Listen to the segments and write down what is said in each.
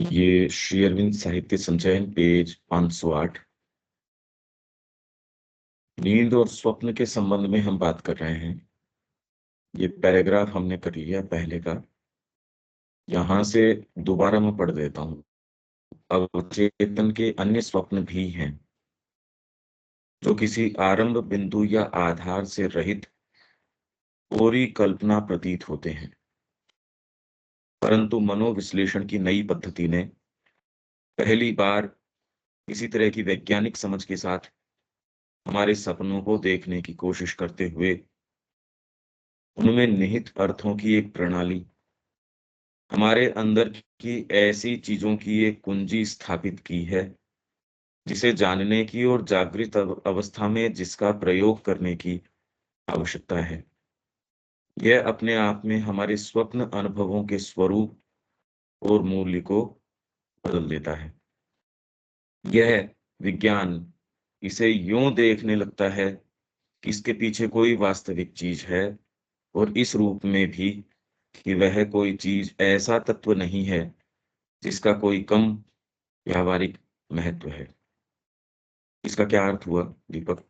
ये श्री अरविंद साहित्य संचयन पेज 508। नींद और स्वप्न के संबंध में हम बात कर रहे हैं। ये पैराग्राफ हमने कर लिया पहले का। यहां से दोबारा मैं पढ़ देता हूँ। अवचेतन के अन्य स्वप्न भी हैं जो किसी आरंभ बिंदु या आधार से रहित कोरी कल्पना प्रतीत होते हैं, परंतु मनोविश्लेषण की नई पद्धति ने पहली बार किसी तरह की वैज्ञानिक समझ के साथ हमारे सपनों को देखने की कोशिश करते हुए उनमें निहित अर्थों की एक प्रणाली, हमारे अंदर की ऐसी चीजों की एक कुंजी स्थापित की है जिसे जानने की और जागृत अवस्था में जिसका प्रयोग करने की आवश्यकता है। यह अपने आप में हमारे स्वप्न अनुभवों के स्वरूप और मूल्य को बदल देता है। यह विज्ञान इसे यूं देखने लगता है कि इसके पीछे कोई वास्तविक चीज है, और इस रूप में भी कि वह कोई चीज ऐसा तत्व नहीं है जिसका कोई कम व्यावहारिक महत्व है। इसका क्या अर्थ हुआ दीपक?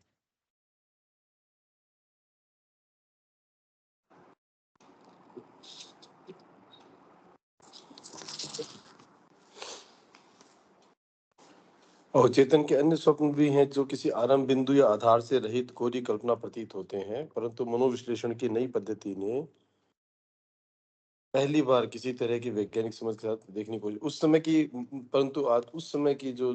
अवचेतन के अन्य स्वप्न भी हैं जो किसी आरंभ बिंदु या आधार से रहित कोरी कल्पना प्रतीत होते हैं, परंतु मनोविश्लेषण की नई पद्धति ने पहली बार किसी तरह की वैज्ञानिक समझ के साथ देखने को उस समय की परंतु आज उस समय की जो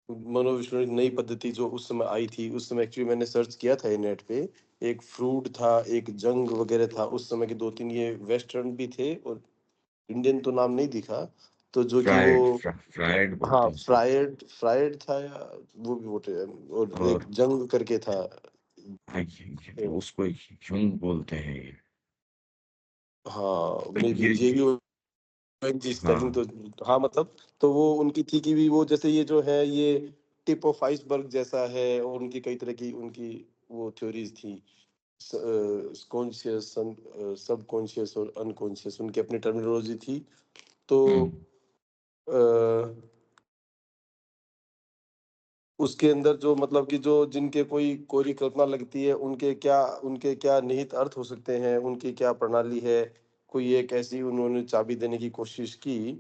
मनोविश्लेषण की नई पद्धति जो उस समय आई थी, उस समय एक्चुअली मैंने सर्च किया था ये नेट पे। एक फ्रूड था, एक जंग वगैरह था उस समय के, 2-3 ये वेस्टर्न भी थे और इंडियन तो नाम नहीं दिखा। तो जो कि वो फ्रायड हाँ, बोलते हैं उसको। फ्रायड फ्रायड था या वो भी वोटे, और एक और जंग करके था। हाँ, उसको यूं बोलते हैं ये। हाँ, मे बी ये ये भी जी स्पेलिंग हाँ। तो हाँ, मतलब तो वो उनकी थी कि भी वो जैसे ये जो है ये टिप ऑफ आइसबर्ग जैसा है, और उनकी कई तरह की उनकी वो थ्योरीज थी। कॉन्शियस, सब कॉन्शियस और अनकॉन्शियस उनकी अपनी टर्मिनोलॉजी थी। तो हम्म। उसके अंदर जो मतलब कि जो जिनके कोई कोरी कल्पना लगती है, उनके क्या निहित अर्थ हो सकते हैं, उनकी क्या प्रणाली है। कोई एक ऐसी उन्होंने चाबी देने की कोशिश की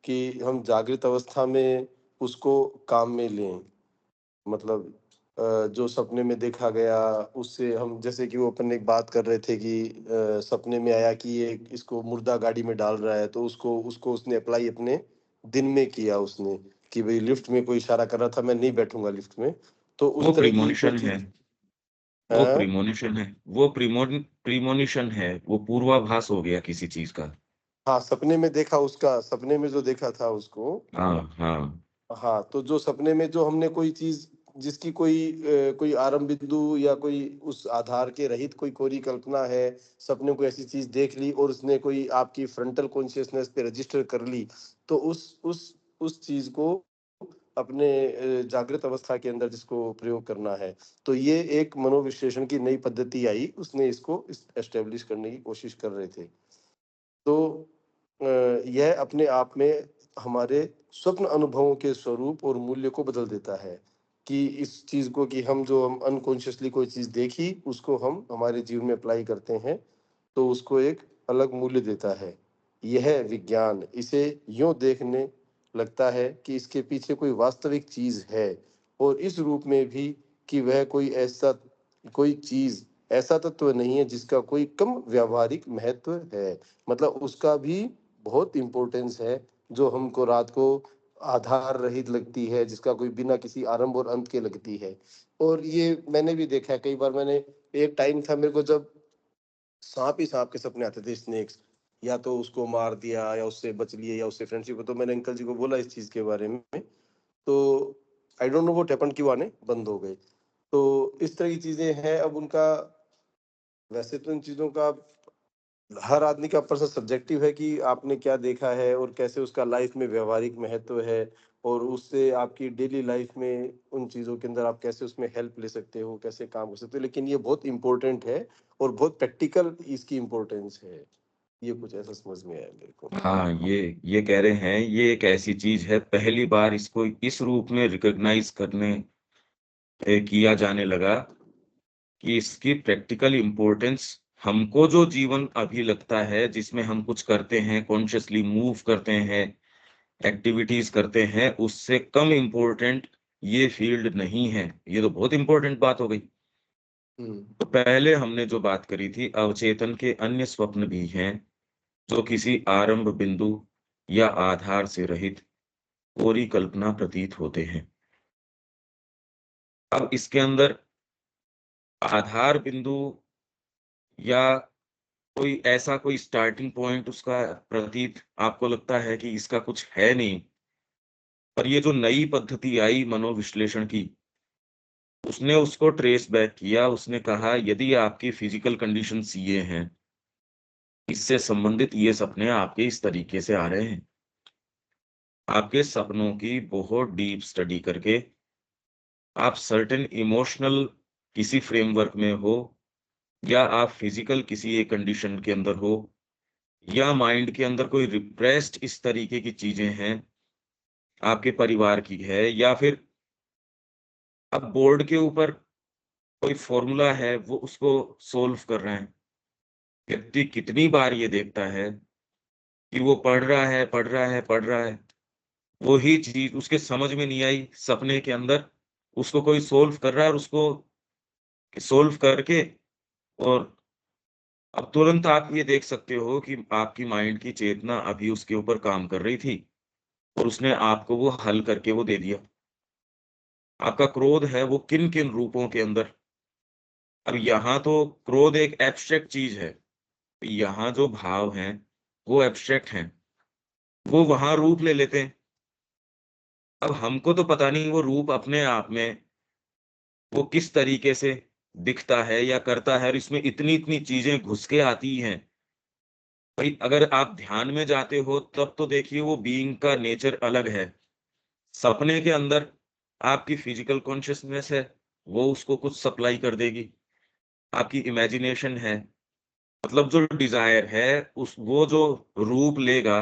कि हम जागृत अवस्था में उसको काम में लें। मतलब जो सपने में देखा गया उससे हम, जैसे कि वो अपन एक बात कर रहे थे कि सपने में आया कि ये इसको मुर्दा गाड़ी में डाल रहा है, तो उसको उसको उसने अप्लाई अपने दिन में किया उसने, कि भाई लिफ्ट में कोई इशारा कर रहा था मैं नहीं बैठूंगा लिफ्ट में। तो वो उस तरह की कोई प्रीमोनिशन है। चीज। वो हाँ, प्रीमोनिशन है। वो प्रीमोनिशन है। वो पूर्वाभास हो गया किसी चीज का। हाँ, सपने में देखा, उसका सपने में जो देखा था उसको। हाँ हाँ। हाँ, तो जो सपने में जो हमने कोई चीज जिसकी कोई आरंभ बिंदु या कोई उस आधार के रहित कोई कोरी कल्पना है, सपने को ऐसी चीज देख ली और उसने कोई आपकी फ्रंटल कॉन्शियसनेस पे रजिस्टर कर ली, तो उस चीज को अपने जागृत अवस्था के अंदर जिसको प्रयोग करना है, तो ये एक मनोविश्लेषण की नई पद्धति आई, उसने इसको एस्टेब्लिश करने की कोशिश कर रहे थे। तो यह अपने आप में हमारे स्वप्न अनुभवों के स्वरूप और मूल्य को बदल देता है, कि इस चीज को कि हम अनकॉन्शियसली कोई चीज देखी उसको हम हमारे जीवन में अप्लाई करते हैं, तो उसको एक अलग मूल्य देता है। यह विज्ञान इसे यूं देखने लगता है कि इसके पीछे कोई वास्तविक चीज है, और इस रूप में भी कि वह कोई चीज ऐसा तत्व नहीं है जिसका कोई कम व्यावहारिक महत्व है। मतलब उसका भी बहुत इम्पोर्टेंस है, जो हमको रात को आधार रहित लगती है, जिसका कोई बिना किसी आरंभ और अंत के लगती है। और ये मैंने भी देखा है कई बार। मैंने एक टाइम था मेरे को जब सांप ही सांप के सपने आते थे, स्नेक्स, या तो उसको मार दिया या उससे बच लिए या उससे फ्रेंडशिप। तो मैंने अंकल जी को बोला इस चीज के बारे में, तो आई डोंट नो वो टेपन क्यों आने बंद हो गए। तो इस तरह की चीजें हैं। अब उनका वैसे तो इन चीजों का हर आदमी का पर्सनल सब्जेक्टिव है कि आपने क्या देखा है और कैसे उसका लाइफ में व्यवहारिक महत्व है, और उससे आपकी डेली लाइफ में उन चीज़ों के अंदर आप कैसे उसमें हेल्प ले सकते हो, कैसे काम कर सकते हो। लेकिन ये बहुत इंपॉर्टेंट है और बहुत प्रैक्टिकल इसकी इम्पोर्टेंस है। ये कुछ ऐसा समझ में आया मेरे को। हाँ, ये कह रहे हैं ये एक ऐसी चीज है, पहली बार इसको इस रूप में रिकॉग्नाइज करने किया जाने लगा कि इसकी प्रैक्टिकल इम्पोर्टेंस हमको जो जीवन अभी लगता है जिसमें हम कुछ करते हैं, कॉन्शियसली मूव करते हैं, एक्टिविटीज करते हैं, उससे कम इम्पोर्टेंट ये फील्ड नहीं है। ये तो बहुत इंपॉर्टेंट बात हो गई। हम्म। तो पहले हमने जो बात करी थी, अवचेतन के अन्य स्वप्न भी हैं जो किसी आरंभ बिंदु या आधार से रहित कोरी कल्पना प्रतीत होते हैं। अब इसके अंदर आधार बिंदु या कोई स्टार्टिंग पॉइंट उसका प्रतीत आपको लगता है कि इसका कुछ है नहीं। पर ये जो नई पद्धति आई मनोविश्लेषण की, उसने उसको ट्रेस बैक किया। उसने कहा यदि आपकी फिजिकल कंडीशंस ये हैं, इससे संबंधित ये सपने आपके इस तरीके से आ रहे हैं। आपके सपनों की बहुत डीप स्टडी करके आप सर्टेन इमोशनल किसी फ्रेमवर्क में हो, या आप फिजिकल किसी एक कंडीशन के अंदर हो, या माइंड के अंदर कोई रिप्रेस्ड इस तरीके की चीजें हैं, आपके परिवार की है, या फिर अब बोर्ड के ऊपर कोई फॉर्मूला है वो उसको सोल्व कर रहे हैं। व्यक्ति कितनी बार ये देखता है कि वो पढ़ रहा है, पढ़ रहा है, पढ़ रहा है, वही चीज उसके समझ में नहीं आई, सपने के अंदर उसको कोई सोल्व कर रहा है और उसको सोल्व करके, और अब तुरंत आप ये देख सकते हो कि आपकी माइंड की चेतना अभी उसके ऊपर काम कर रही थी और उसने आपको वो हल करके वो दे दिया। आपका क्रोध है वो किन किन रूपों के अंदर। अब यहाँ तो क्रोध एक एब्स्ट्रैक्ट चीज है, यहाँ जो भाव हैं वो एब्स्ट्रैक्ट हैं, वो वहां रूप ले लेते हैं। अब हमको तो पता नहीं वो रूप अपने आप में वो किस तरीके से दिखता है या करता है, और इसमें इतनी इतनी चीजें घुस के आती हैं। भाई अगर आप ध्यान में जाते हो तब तो देखिए वो बीइंग का नेचर अलग है। सपने के अंदर आपकी फिजिकल कॉन्शियसनेस है, वो उसको कुछ सप्लाई कर देगी। आपकी इमेजिनेशन है, मतलब जो डिजायर है उस वो जो रूप लेगा,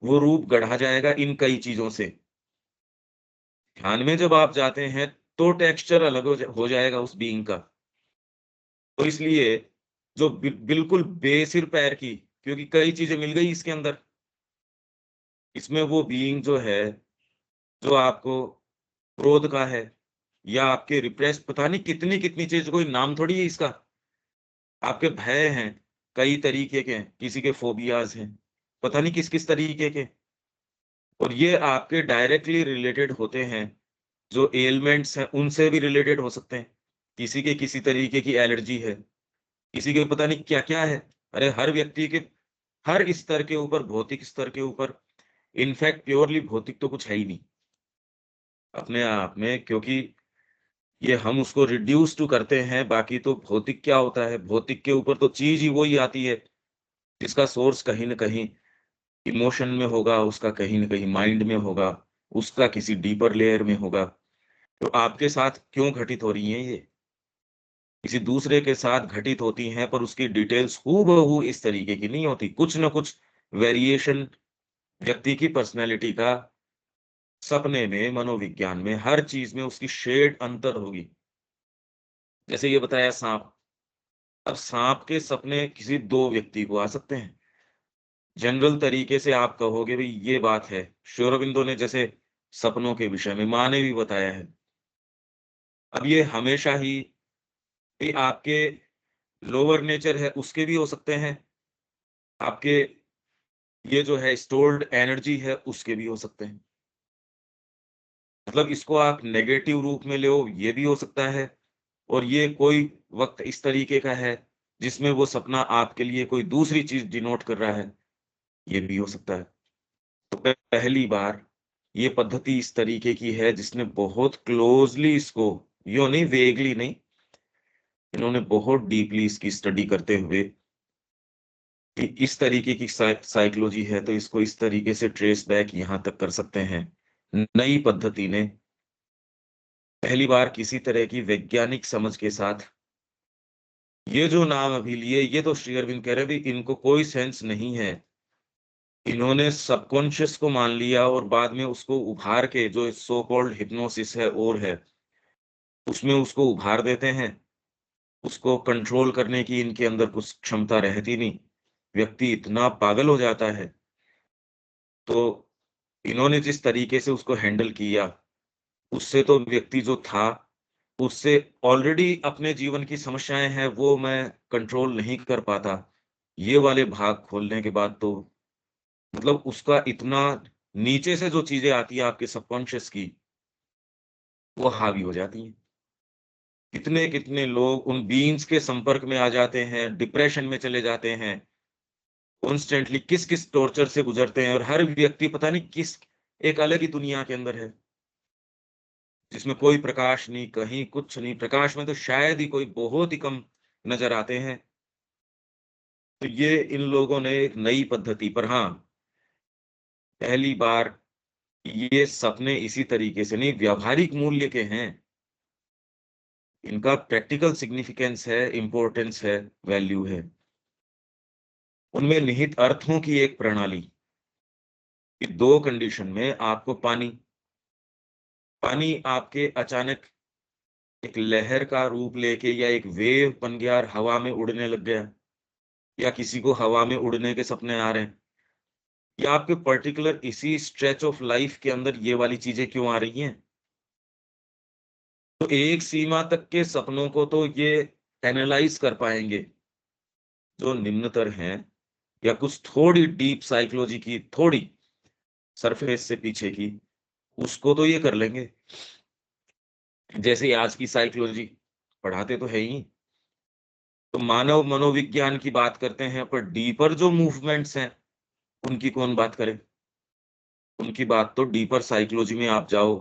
वो रूप गढ़ा जाएगा इन कई चीजों से। ध्यान में जब आप जाते हैं तो टेक्सचर अलग हो जाएगा उस बीइंग का। तो इसलिए जो बिल्कुल बेसिर पैर की, क्योंकि कई चीजें मिल गई इसके अंदर, इसमें वो बीइंग जो है, जो आपको क्रोध का है या आपके रिप्रेस पता नहीं कितनी कितनी चीज, कोई नाम थोड़ी है इसका। आपके भय हैं, कई तरीके के हैं, किसी के फोबियाज हैं, पता नहीं किस किस तरीके के। और ये आपके डायरेक्टली रिलेटेड होते हैं, जो एलिमेंट्स हैं उनसे भी रिलेटेड हो सकते हैं। किसी के किसी तरीके की एलर्जी है, किसी के पता नहीं क्या क्या है। अरे हर व्यक्ति के हर स्तर के ऊपर, भौतिक स्तर के ऊपर, इनफैक्ट प्योरली भौतिक तो कुछ है ही नहीं अपने आप में, क्योंकि ये हम उसको रिड्यूस टू करते हैं। बाकी तो भौतिक क्या होता है, भौतिक के ऊपर तो चीज ही वही आती है जिसका सोर्स कहीं ना कहीं इमोशन में होगा, उसका कहीं ना कहीं माइंड में होगा, उसका किसी डीपर लेयर में होगा। तो आपके साथ क्यों घटित हो रही हैं ये, किसी दूसरे के साथ घटित होती हैं, पर उसकी डिटेल्स हूबहू इस तरीके की नहीं होती। कुछ ना कुछ वेरिएशन व्यक्ति की पर्सनैलिटी का, सपने में, मनोविज्ञान में, हर चीज में उसकी शेड अंतर होगी। जैसे ये बताया सांप। अब सांप के सपने किसी दो व्यक्ति को आ सकते हैं। जनरल तरीके से आप कहोगे भाई ये बात है। श्री अरबिंदो ने जैसे सपनों के विषय में माँ ने भी बताया है। अब ये हमेशा ही भी आपके लोअर नेचर है उसके भी हो सकते हैं, आपके ये जो है स्टोर्ड एनर्जी है उसके भी हो सकते हैं। मतलब इसको आप नेगेटिव रूप में ले, ये भी हो सकता है। और ये कोई वक्त इस तरीके का है जिसमें वो सपना आपके लिए कोई दूसरी चीज डिनोट कर रहा है, ये भी हो सकता है। तो पहली बार ये पद्धति इस तरीके की है जिसने बहुत क्लोजली इसको, यो नहीं वेगली नहीं, इन्होंने बहुत डीपली इसकी स्टडी करते हुए कि इस तरीके की साइकोलॉजी है तो इसको इस तरीके से ट्रेस बैक यहां तक कर सकते हैं। नई पद्धति ने पहली बार किसी तरह की वैज्ञानिक समझ के साथ ये जो नाम अभी लिए, ये तो श्री अरविंद कह रहे भी इनको कोई सेंस नहीं है। इन्होंने सबकॉन्शियस को मान लिया और बाद में उसको उभार के, जो सो कॉल्ड हिप्नोसिस है और है, उसमें उसको उभार देते हैं। उसको कंट्रोल करने की इनके अंदर कुछ क्षमता रहती नहीं, व्यक्ति इतना पागल हो जाता है। तो इन्होंने जिस तरीके से उसको हैंडल किया, उससे तो व्यक्ति जो था, उससे ऑलरेडी अपने जीवन की समस्याएं हैं वो मैं कंट्रोल नहीं कर पाता। ये वाले भाग खोलने के बाद तो मतलब उसका इतना नीचे से जो चीजें आती है आपके सबकॉन्शियस की, वो हावी हो जाती हैं। कितने कितने लोग उन बीन्स के संपर्क में आ जाते हैं, डिप्रेशन में चले जाते हैं, कॉन्स्टेंटली किस किस टॉर्चर से गुजरते हैं, और हर व्यक्ति पता नहीं किस एक अलग ही दुनिया के अंदर है, जिसमें कोई प्रकाश नहीं, कहीं कुछ नहीं। प्रकाश में तो शायद ही कोई बहुत ही कम नजर आते हैं। तो ये इन लोगों ने एक नई पद्धति पर, हाँ, पहली बार ये सपने इसी तरीके से नहीं, व्यावहारिक मूल्य के हैं। इनका प्रैक्टिकल सिग्निफिकेंस है, इंपॉर्टेंस है, वैल्यू है। उनमें निहित अर्थों की एक प्रणाली कि दो कंडीशन में आपको पानी, पानी आपके अचानक एक लहर का रूप लेके या एक वेव बन गया और हवा में उड़ने लग गया, या किसी को हवा में उड़ने के सपने आ रहे हैं, या आपके पर्टिकुलर इसी स्ट्रेच ऑफ लाइफ के अंदर ये वाली चीजें क्यों आ रही हैं। तो एक सीमा तक के सपनों को तो ये एनालाइज कर पाएंगे, जो निम्नतर हैं या कुछ थोड़ी डीप साइकोलॉजी की, थोड़ी सरफेस से पीछे की, उसको तो ये कर लेंगे। जैसे आज की साइकोलॉजी पढ़ाते तो है ही, तो मानव मनोविज्ञान की बात करते हैं, पर डीपर जो मूवमेंट्स हैं उनकी कौन बात करे। उनकी बात तो डीपर साइकोलॉजी में आप जाओ,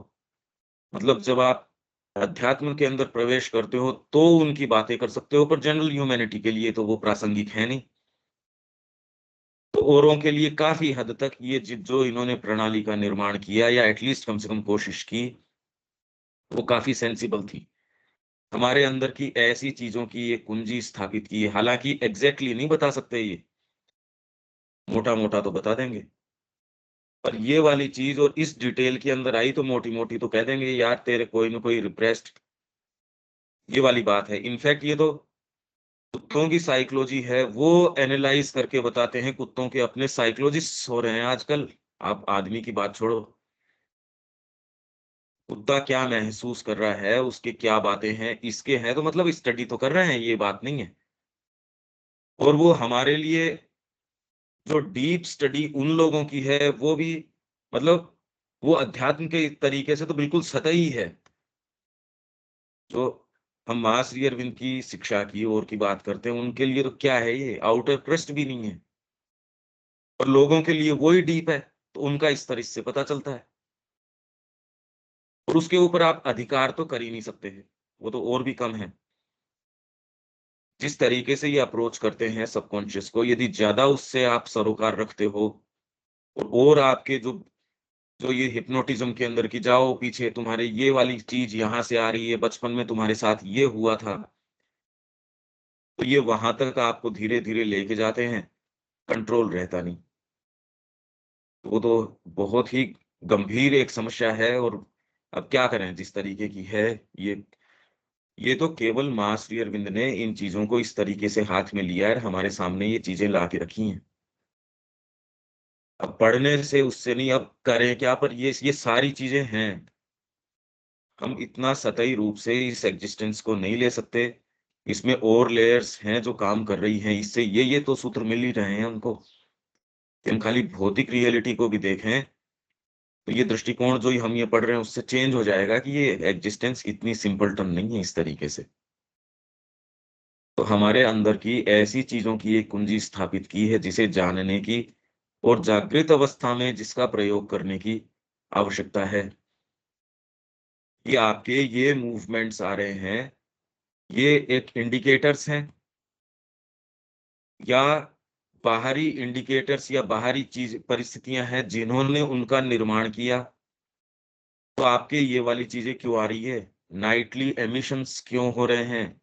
मतलब जब आप अध्यात्म के अंदर प्रवेश करते हो तो उनकी बातें कर सकते हो, पर जनरल ह्यूमैनिटी के लिए तो वो प्रासंगिक है नहीं। तो औरों के लिए काफी हद तक ये जो इन्होंने प्रणाली का निर्माण किया, या एटलीस्ट कम से कम कोशिश की, वो काफी सेंसिबल थी। हमारे अंदर की ऐसी चीजों की ये कुंजी स्थापित की है, हालांकि एग्जैक्टली नहीं बता सकते, ये मोटा मोटा तो बता देंगे, पर ये वाली चीज और इस डिटेल के अंदर आई तो मोटी मोटी तो कह देंगे यार तेरे कोई ना कोई रिप्रेस्ड, ये वाली बात है। इनफैक्ट ये तो कुत्तों की साइकोलॉजी है, वो एनालाइज करके बताते हैं। कुत्तों के अपने साइकोलॉजिस्ट हो रहे हैं आजकल। आप आदमी की बात छोड़ो, कुत्ता क्या महसूस कर रहा है, उसके क्या बातें हैं, इसके हैं, तो मतलब स्टडी तो कर रहे हैं, ये बात नहीं है। और वो हमारे लिए जो डीप स्टडी उन लोगों की है, वो भी मतलब वो अध्यात्म के तरीके से तो बिल्कुल सतही है। जो हम महाश्री अरविंद की शिक्षा की और की बात करते हैं, उनके लिए तो क्या है, ये आउटर क्रस्ट भी नहीं है, और लोगों के लिए वही डीप है। तो उनका स्तर इससे पता चलता है, और उसके ऊपर आप अधिकार तो कर ही नहीं सकते हैं, वो तो और भी कम है। जिस तरीके से ये अप्रोच करते हैं सबकॉन्शियस को, यदि ज्यादा उससे आप सरोकार रखते हो, और आपके जो जो ये हिप्नोटिज्म के अंदर की जाओ पीछे, तुम्हारे ये वाली चीज यहाँ से आ रही है, बचपन में तुम्हारे साथ ये हुआ था, तो ये वहां तक आपको धीरे धीरे लेके जाते हैं, कंट्रोल रहता नहीं। वो तो बहुत ही गंभीर एक समस्या है। और अब क्या करें, जिस तरीके की है ये ये तो केवल मां श्री अरविंद ने इन चीजों को इस तरीके से हाथ में लिया है, हमारे सामने ये चीजें ला के रखी हैं। अब पढ़ने से उससे नहीं, अब करें क्या, पर ये सारी चीजें हैं। हम इतना सतही रूप से इस एग्जिस्टेंस को नहीं ले सकते। इसमें और लेयर्स हैं जो काम कर रही हैं, इससे ये तो सूत्र मिल ही रहे हैं हमको। कि हम खाली भौतिक रियलिटी को भी देखें, तो ये दृष्टिकोण जो ही हम ये पढ़ रहे हैं उससे चेंज हो जाएगा कि ये एग्जिस्टेंस इतनी सिंपलटन नहीं है इस तरीके से। तो हमारे अंदर की ऐसी चीजों की एक कुंजी स्थापित की है जिसे जानने की और जागृत अवस्था में जिसका प्रयोग करने की आवश्यकता है। कि आपके ये मूवमेंट्स आ रहे हैं, ये एक इंडिकेटर्स हैं, या बाहरी इंडिकेटर्स या बाहरी चीज परिस्थितियां हैं जिन्होंने उनका निर्माण किया। तो आपके ये वाली चीजें क्यों आ रही है, नाइटली एमिशंस क्यों हो रहे हैं,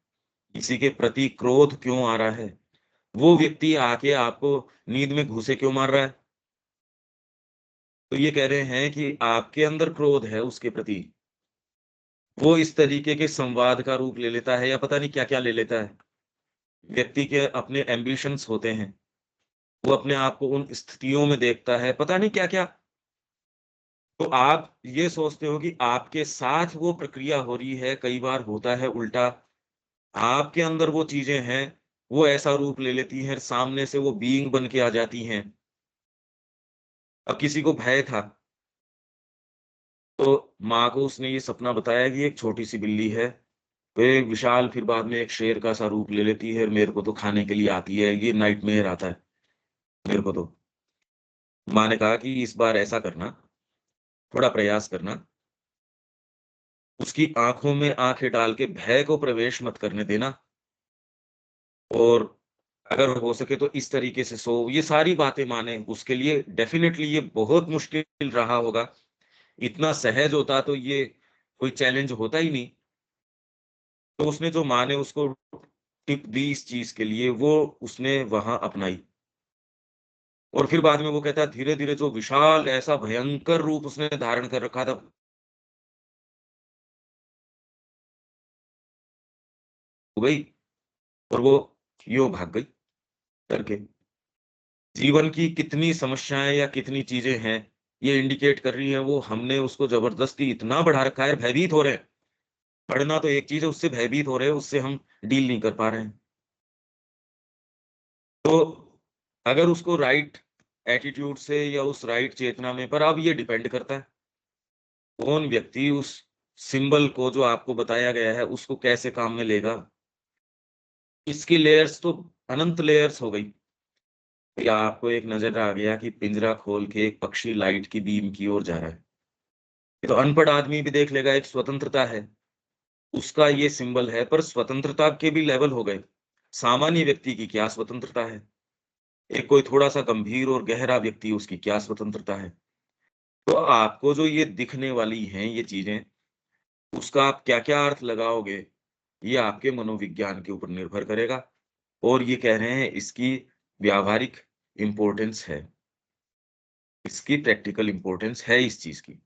किसी के प्रति क्रोध क्यों आ रहा है, वो व्यक्ति आके आपको नींद में घूंसे क्यों मार रहा है। तो ये कह रहे हैं कि आपके अंदर क्रोध है उसके प्रति, वो इस तरीके के संवाद का रूप ले लेता है या पता नहीं क्या-क्या ले लेता है। व्यक्ति के अपने एम्बिशंस होते हैं, वो अपने आप को उन स्थितियों में देखता है, पता नहीं क्या-क्या। तो आप ये सोचते हो कि आपके साथ वो प्रक्रिया हो रही है, कई बार होता है उल्टा, आपके अंदर वो चीज़ें हैं, वो ऐसा रूप ले लेती हैं, सामने से वो बीइंग बन के आ जाती हैं। अब किसी को भय था, तो माँ को उसने ये सपना बताया कि एक छोटी-सी बिल्ली है, वो एक विशाल फिर बाद में एक शेर का सा रूप ले लेती है, मेरे को तो खाने के लिए आती है, ये नाइटमेयर आता है मेरे को तो। माँ ने कहा कि इस बार ऐसा करना, थोड़ा प्रयास करना, उसकी आँखों में आँखें डाल के भय को प्रवेश मत करने देना और अगर हो सके तो इस तरीके से सो, ये सारी बातें माने। उसके लिए डेफ़िनेटली ये बहुत मुश्किल रहा होगा, इतना सहज होता तो ये कोई चैलेंज होता ही नहीं। तो उसने जो माँ ने उसको टिप दी इस चीज़ के लिए, वो उसने वहाँ अपनाई और फिर बाद में वो कहता है धीरे-धीरे जो विशाल ऐसा भयंकर रूप उसने धारण कर रखा था, हो गई और वो यूँ भाग गई करके। जीवन की कितनी समस्याएँ या कितनी चीज़ें हैं, ये इंडिकेट कर रही हैं वो हमने उसको ज़बरदस्ती इतना बढ़ा रखा है, भयभीत हो रहे हैं। पढ़ना तो एक चीज़ है, उससे भयभीत हो रहे हैं, उससे हम डील नहीं कर पा रहे हैं। तो अगर उसको राइट एटीट्यूड से या उस राइट चेतना में पर अब ये डिपेंड करता है, कौन व्यक्ति उस सिंबल को जो आपको बताया गया है, उसको कैसे काम में लेगा। इसकी लेयर्स तो अनंत लेयर्स हो गई। या आपको एक नज़र आ गया कि पिंजरा खोल के एक पक्षी लाइट की बीम की ओर जा रहा है। ये तो अनपढ़ आदमी भी देख लेगा, एक स्वतंत्रता है, उसका ये सिंबल है, पर स्वतंत्रता के भी लेवल हो गए। सामान्य व्यक्ति की क्या स्वतंत्रता है? एक कोई थोड़ा-सा गंभीर और गहरा व्यक्ति, उसकी क्या स्वतंत्रता है? तो आपको जो ये दिखने वाली हैं ये चीज़ें, उसका आप क्या-क्या अर्थ लगाओगे, ये आपके मनोविज्ञान के ऊपर निर्भर करेगा और ये कह रहे हैं इसकी व्यावहारिक इम्पोर्टेंस है, इसकी प्रैक्टिकल इम्पोर्टेंस है इस चीज़ की।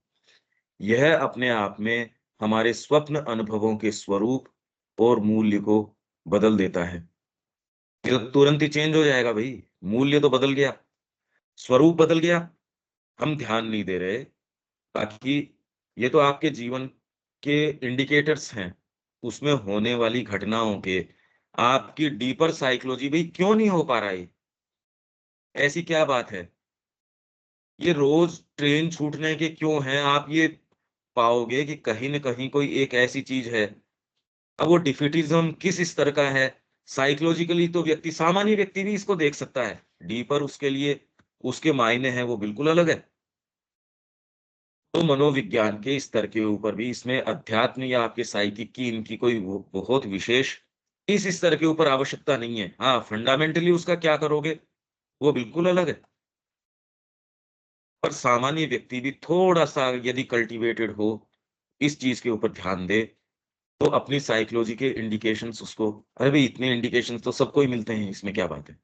यह अपने आप में हमारे स्वप्न अनुभवों के स्वरूप और मूल्य को बदल देता है। ये तो तुरंत ही चेंज हो जाएगा भई, मूल्य तो बदल गया, स्वरूप बदल गया, हम ध्यान नहीं दे रहे। बाकी ये तो आपके जीवन के इंडिकेटर्स हैं, उसमें होने वाली घटनाओं के, आपकी डीपर साइकोलॉजी भई क्यों नहीं हो पा रहा है? ऐसी क्या बात है? ये रोज़ ट्रेन छूटने के क्यों हैं? आप ये पाओगे कि कहीं न कहीं कोई एक ऐसी चीज़ है। अब वो डिफीटिज़्म किस स्तर का है, साइकोलॉजिकली तो व्यक्ति सामान्य व्यक्ति भी इसको देख सकता है। डीपर उसके लिए उसके मायने हैं वो बिल्कुल अलग है। तो मनोविज्ञान के स्तर के ऊपर भी इसमें अध्यात्म या आपके साइकिक की इनकी कोई वो बहुत विशेष इस स्तर के ऊपर आवश्यकता नहीं है। हाँ, फंडामेंटली उसका क्या करोगे, वो बिल्कुल अलग है। पर सामान्य व्यक्ति भी थोड़ा-सा यदि कल्टिवेटेड हो, इस चीज़ के ऊपर ध्यान दे, तो अपनी साइकोलॉजी के इंडिकेशंस उसको अरे भई इतने इंडिकेशंस तो सबको ही मिलते हैं, इसमें क्या बात है?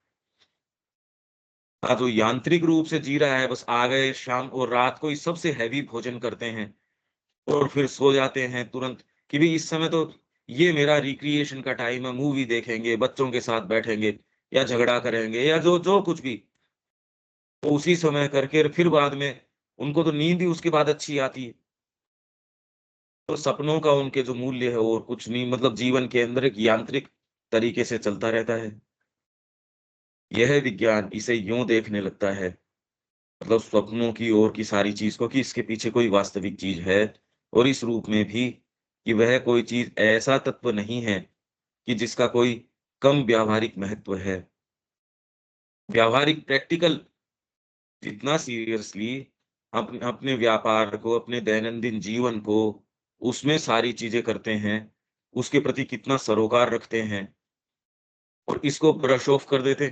हाँ, जो यांत्रिक रूप से जी रहा है, बस आ गए शाम और रात को ही सबसे हेवी भोजन करते हैं और फिर सो जाते हैं तुरंत कि भई इस समय तो ये मेरा रिक्रिएशन का टाइम है, मूवी देखेंगे, बच्चों के साथ बैठेंगे या झगड़ा करेंगे या जो जो कुछ भी, वो उसी समय करके फिर बाद में उनको तो नींद ही उसके बाद अच्छी आती है। तो सपनों का उनके जो मूल्य है और कुछ नहीं मतलब जीवन के अंदर एक यांत्रिक तरीके से चलता रहता है। यह विज्ञान इसे यूँ देखने लगता है मतलब स्वप्नों की ओर की सारी चीज़ को कि इसके पीछे कोई वास्तविक चीज़ है और इस रूप में भी कि वह कोई चीज़ ऐसा तत्व नहीं है कि जिसका कोई कम व्यावहारिक महत्व है। व्यावहारिक प्रैक्टिकल जितना सीरियसली अपने व्यापार को, अपने दैनंदिन जीवन को, उसमें सारी चीज़ें करते हैं, उसके प्रति कितना सरोकार रखते हैं और इसको ब्रश ऑफ कर देते,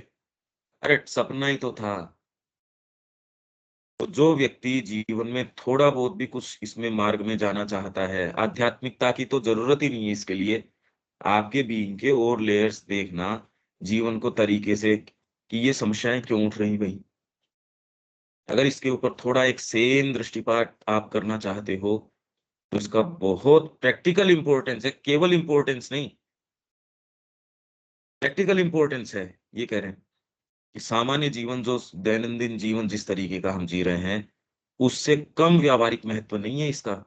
अरे सपना ही तो था। तो जो व्यक्ति जीवन में थोड़ा बहुत भी कुछ इसमें मार्ग में जाना चाहता है, आध्यात्मिकता की तो ज़रूरत ही नहीं है इसके लिए। आपके बीइंग के और लेयर्स देखना जीवन को तरीके से कि ये समस्याएं क्यों उठ रही भाई। अगर इसके ऊपर थोड़ा एक सेम दृष्टिपात आप करना चाहते हो तो इसका बहुत प्रैक्टिकल इंपॉर्टेंस है, केवल इंपॉर्टेंस नहीं, प्रैक्टिकल इंपॉर्टेंस है। ये कह रहे हैं कि सामान्य जीवन जो दैनंदिन जीवन जिस तरीके का हम जी रहे हैं उससे कम व्यावहारिक महत्व नहीं है इसका,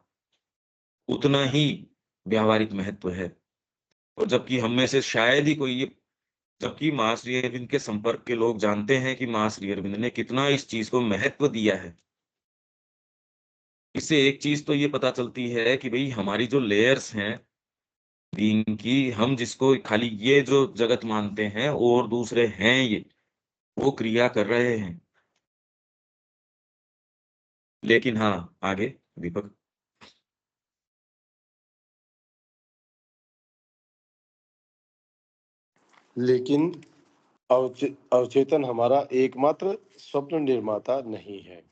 उतना ही व्यावहारिक महत्व है। और जबकि हम में से शायद ही कोई ये, जबकि महाश्री अरविंद के संपर्क के लोग जानते हैं कि महाश्री अरविंद ने कितना इस चीज को महत्व दिया है। इससे एक चीज तो ये पता चलती है कि भाई हमारी जो लेयर्स हैं बीइंग की, हम जिसको खाली ये जो जगत मानते हैं और दूसरे हैं ये, वो क्रिया कर रहे हैं। लेकिन हाँ, आगे दीपक। लेकिन अवचेतन हमारा एकमात्र स्वप्न निर्माता नहीं है।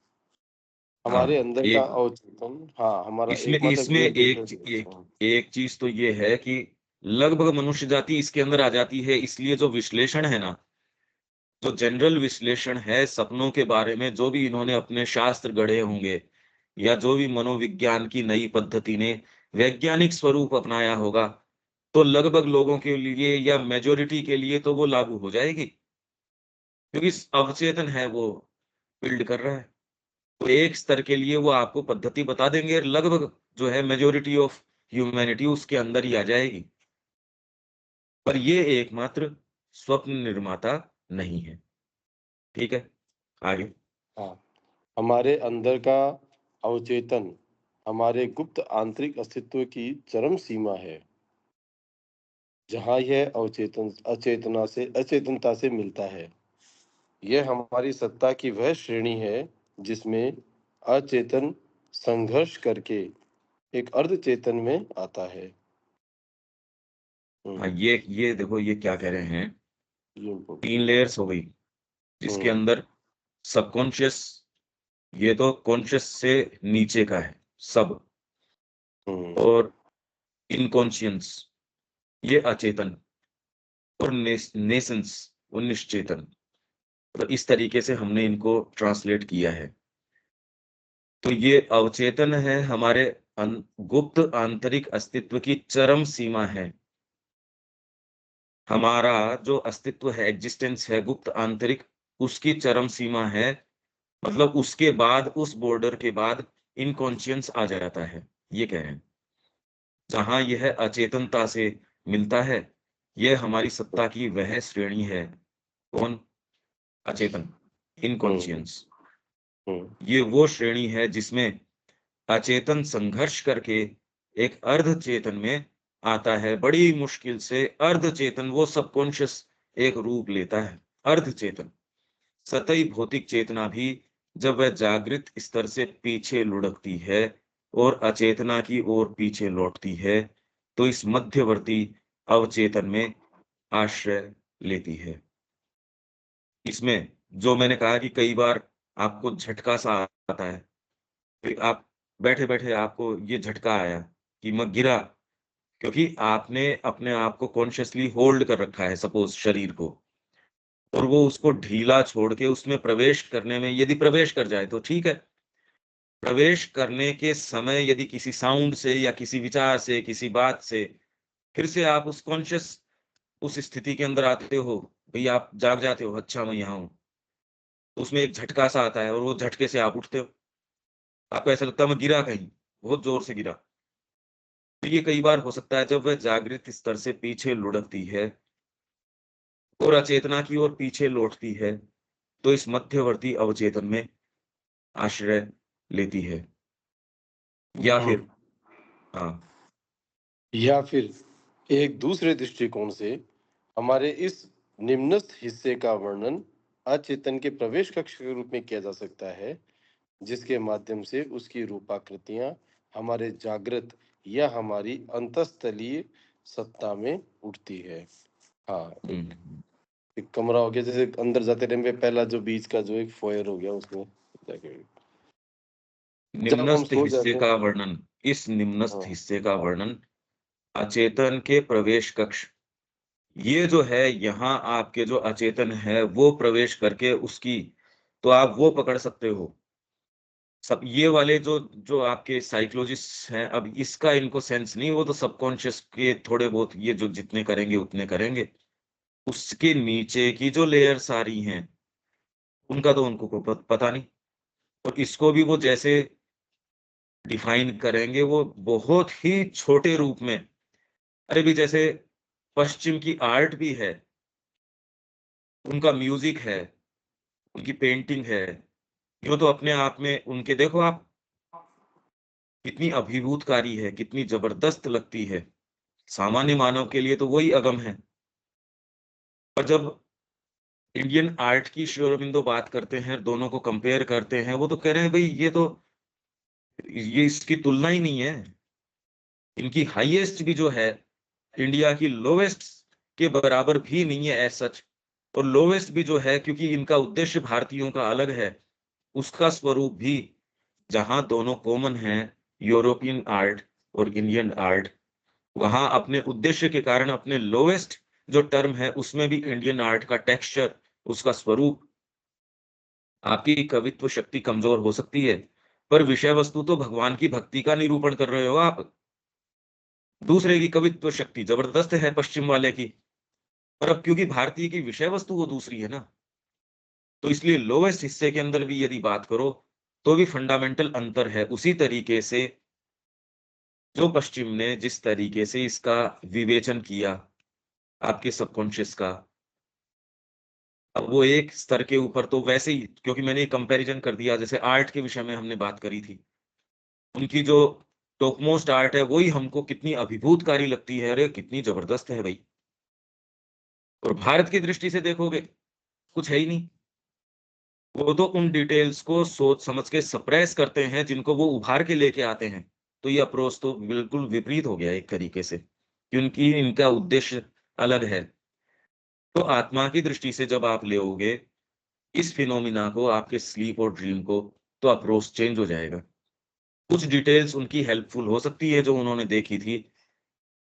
हमारे हाँ, अंदर का एक अवचेतन, हाँ, हमारा इसमें एकमात्र इसमें गेम एक चेंजर। एक एक चीज तो ये है कि लगभग मनुष्य जाति इसके अंदर आ जाती है। इसलिए जो विश्लेषण है ना, जो जनरल विश्लेषण है सपनों के बारे में, जो भी इन्होंने अपने शास्त्र गढ़े होंगे या जो भी मनोविज्ञान की नई पद्धति ने वैज्ञानिक स्वरूप अपनाया होगा, तो लगभग लोगों के लिए या मेजोरिटी के लिए तो वो लागू हो जाएगी, क्योंकि अवचेतन है वो बिल्ड कर रहा है। तो एक स्तर के लिए वो आपको पद्धति बता देंगे, लगभग जो है मेजोरिटी ऑफ ह्यूमैनिटी उसके अंदर ही आ जाएगी। पर ये एकमात्र स्वप्न निर्माता नहीं है। ठीक है, आगे। हाँ, हमारे अंदर का अवचेतन हमारे गुप्त आंतरिक अस्तित्व की चरम सीमा है, जहाँ यह अचेतनता से मिलता है। यह हमारी सत्ता की वह श्रेणी है जिसमें अचेतन संघर्ष करके एक अर्ध चेतन में आता है। हाँ, हम्म, ये देखो ये क्या कह रहे हैं। ये important 3 लेयर्स हो गई, है। जिसके अंदर सबकॉन्शियस, ये तो कॉन्शियस से नीचे का है सब, हम्म, और इनकॉन्शियंस ये अचेतन, और नेसेंस वो निश्चेतन। तो इस तरीके से हमने इनको ट्रांसलेट किया है। तो ये अवचेतन है हमारे गुप्त आंतरिक अस्तित्व की चरम सीमा है। हमारा जो अस्तित्व है, एग्जिस्टेंस है गुप्त आंतरिक, उसकी चरम सीमा है। मतलब उसके बाद, उस बॉर्डर के बाद इनकॉन्शियंस आ जाता है। ये कह रहे हैं जहां यह अचेतनता से मिलता है, यह हमारी सत्ता की वह श्रेणी है। कौन? अचेतन, हम्म, इनकॉन्शियंस। हम्म, ये वो श्रेणी है जिसमें अचेतन संघर्ष करके एक अर्ध चेतन में आता है। बड़ी मुश्किल से अर्ध चेतन, वो सबकॉन्शियस एक रूप लेता है। अर्ध चेतन, सतही भौतिक चेतना भी जब वह जागृत स्तर से पीछे लुढ़कती है और अचेतना की ओर पीछे लौटती है, तो इस मध्यवर्ती अवचेतन में आश्रय लेती है। इसमें जो मैंने कहा कि कई बार आपको झटका सा आता है, फिर आप बैठे बैठे आपको ये झटका आया कि मैं गिरा, क्योंकि आपने अपने आप को कॉन्शियसली होल्ड कर रखा है सपोज शरीर को, और वो उसको ढीला छोड़ के उसमें प्रवेश करने में, यदि प्रवेश कर जाए तो ठीक है। प्रवेश करने के समय यदि किसी साउंड से या किसी विचार से, किसी बात से फिर से आप उस कॉन्शियस उस स्थिति के अंदर आते हो, भाई आप जाग जाते हो, अच्छा मैं यहाँ हूँ, उसमें एक झटका सा आता है और वो झटके से आप उठते हो। आपको ऐसा लगता है मैं गिरा कहीं, बहुत जोर से गिरा। तो ये कई बार हो सकता है जब वह जागृत स्तर से पीछे लुढ़कती है और अचेतना की ओर पीछे लौटती है, तो इस मध्यवर्ती अवचेतन में आश्रय लेती है। या हम्म। फिर हाँ, या फिर एक दूसरे दृष्टिकोण से हमारे इस निम्नस्थ हिस्से का वर्णन अचेतन के प्रवेश कक्ष के रूप में किया जा सकता है, जिसके माध्यम से उसकी रूपाकृतियां हमारे जागृत या हमारी अंतस्थलीय सत्ता में उठती है। हाँ, एक कमरा हो गया, जैसे अंदर जाते टाइम पे पहला जो बीच का जो एक फोयर हो गया, उसमें जाके जब हम निम्नस्थ सो हिस्से जाते हैं। का वर्णन, इस निम्नस्थ हाँ, हिस्से का वर्णन अचेतन के प्रवेश कक्ष, ये जो है यहाँ आपके जो अचेतन है वो प्रवेश करके उसकी, तो आप वो पकड़ सकते हो। सब ये वाले जो जो आपके साइकोलॉजिस्ट हैं, अब इसका इनको सेंस नहीं, वो तो सबकॉन्शियस के थोड़े बहुत ये जो जितने करेंगे उतने करेंगे। उसके नीचे की जो लेयर सारी हैं, उनका तो उनको को पता नहीं। और इसको भी वो जैसे डिफाइन करेंगे वो बहुत ही छोटे रूप में। अरे भी जैसे पश्चिम की आर्ट भी है, उनका म्यूजिक है, उनकी पेंटिंग है, यूँ तो अपने आप में उनके देखो आप कितनी अभिभूतकारी है, कितनी ज़बरदस्त लगती है। सामान्य मानव के लिए तो वही अगम है। और जब इंडियन आर्ट की श्री अरबिंदो बात करते हैं, दोनों को कंपेयर करते हैं, वो तो कह रहे हैं भई ये इसकी तुलना ही नहीं है। इनकी हाईएस्ट भी जो है, इंडिया की लोवेस्ट के बराबर भी नहीं है एज़ सच। और लोवेस्ट भी जो है क्योंकि इनका उद्देश्य भारतीयों का अलग है, उसका स्वरूप भी जहाँ दोनों कॉमन हैं, यूरोपियन आर्ट और इंडियन आर्ट, वहाँ अपने उद्देश्य के कारण अपने लोवेस्ट जो टर्म है, उसमें भी इंडियन आर्ट का टेक्सचर, उसका स्वरूप, आपकी कवित्व शक्ति कमज़ोर हो सकती है, पर विषय वस्तु तो भगवान की भक्ति का निरूपण कर रहे हो आप। दूसरे की कवित्व शक्ति ज़बरदस्त है पश्चिम वाले की, पर अब क्योंकि भारतीय की विषय वस्तु वो दूसरी है ना, तो इसलिए लोवेस्ट हिस्से के अंदर भी यदि बात करो, तो भी फंडामेंटल अंतर है। उसी तरीके से जो पश्चिम ने जिस तरीके से इसका विवेचन किया, आपके सबकॉन्शियस का, अब वो एक स्तर के ऊपर तो वैसे ही, क्योंकि मैंने कंपैरिजन कर दिया जैसे आर्ट के विषय में हमने बात करी थी। उनकी जो टॉपमोस्ट आर्ट है वही हमको कितनी अभिभूतकारी लगती है, अरे कितनी ज़बरदस्त है भई। और भारत की दृष्टि से देखोगे, कुछ है ही नहीं। वो तो उन डिटेल्स को सोच समझ के सप्रेस करते हैं जिनको वो उभार के लेके आते हैं। तो ये अप्रोच तो बिल्कुल विपरीत हो गया एक तरीके से, क्योंकि इनका उद्देश्य अलग है। तो आत्मा की दृष्टि से जब आप लेओगे इस फिनोमिना को, आपके स्लीप और ड्रीम को, तो अप्रोच चेंज हो जाएगा। कुछ डिटेल्स उनकी हेल्पफुल हो सकती है जो उन्होंने देखी थी,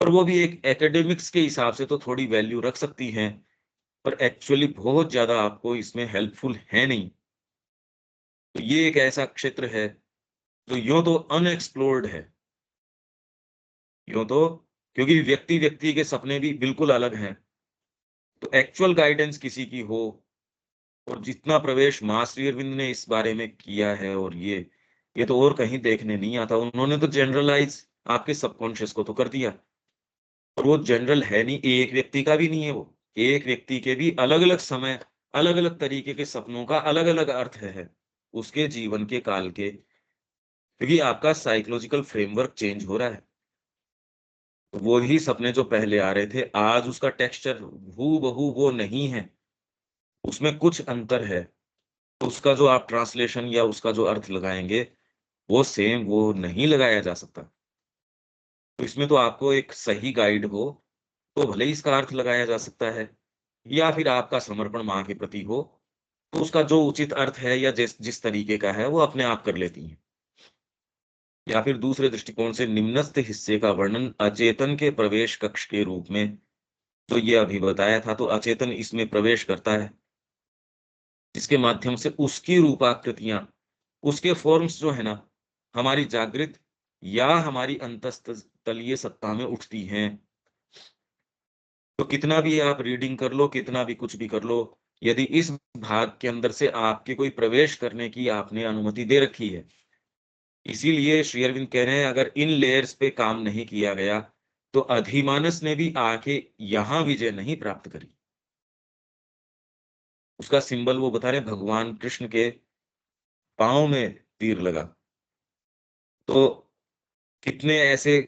पर वो भी एक एकेडमिक्स के हिसाब से तो थोड़ी वैल्यू रख सकती हैं, पर एक्चुअली बहुत ज़्यादा आपको इसमें हेल्पफुल है नहीं। तो ये एक ऐसा क्षेत्र है, तो यूँ तो अनएक्सप्लोर्ड है, यूँ तो क्योंकि व्यक्ति-व्यक्ति के सपने भी बिल्कुल अलग हैं। तो एक्चुअल गाइडेंस किसी की हो, और जितना प्रवेश माँ श्री अरविंद ने इस बारे में किया है, और ये तो और कहीं देखने नहीं आता। उन्होंने तो जनरलाइज़ आपके सबकॉन्शियस को तो कर दिया, और वो जनरल है नहीं, एक व्यक्ति का भी नहीं है वो। एक व्यक्ति के भी अलग-अलग समय, अलग-अलग तरीके के सपनों का अलग-अलग अर्थ है, उसके जीवन के काल के, क्योंकि आपका साइकोलॉजिकल फ्रेमवर्क चेंज हो रहा है। वो ही सपने जो पहले आ रहे थे, आज उसका टेक्सचर हूबहू वो नहीं है, उसमें कुछ अंतर है। तो उसका जो आप ट्रांसलेशन या उसका जो अर्थ लगाएँगे, वो सेम वो नहीं लगाया जा सकता। तो इसमें तो आपको एक सही गाइड हो, तो भले ही इसका अर्थ लगाया जा सकता है, या फिर आपका समर्पण माँ के प्रति हो, तो उसका जो उचित अर्थ है या जिस जिस तरीके का है, वो अपने आप कर लेती हैं। या फिर दूसरे दृष्टिकोण से निम्नस्थ हिस्से का वर्णन अचेतन के प्रवेश कक्ष के रूप में, तो ये अभी बताया था, तो अचेतन इसमें प्रवेश करता है, जिसके माध्यम से उसकी रूपाकृतियाँ, उसके फ़ॉर्म्स जो है ना, हमारी जागृत या हमारी अंतस्त तलीय सत्ता में उठती हैं। तो कितना भी आप रीडिंग कर लो, कितना भी कुछ भी कर लो, यदि इस भाग के अंदर से आपके कोई प्रवेश करने की आपने अनुमति दे रखी है, इसीलिए श्री अरविंद कह रहे हैं अगर इन लेयर्स पे काम नहीं किया गया, तो अधिमानस ने भी आके यहाँ विजय नहीं प्राप्त करी। उसका सिंबल वो बता रहे हैं, भगवान कृष्ण के पाँव में तीर लगा। तो कितने ऐसे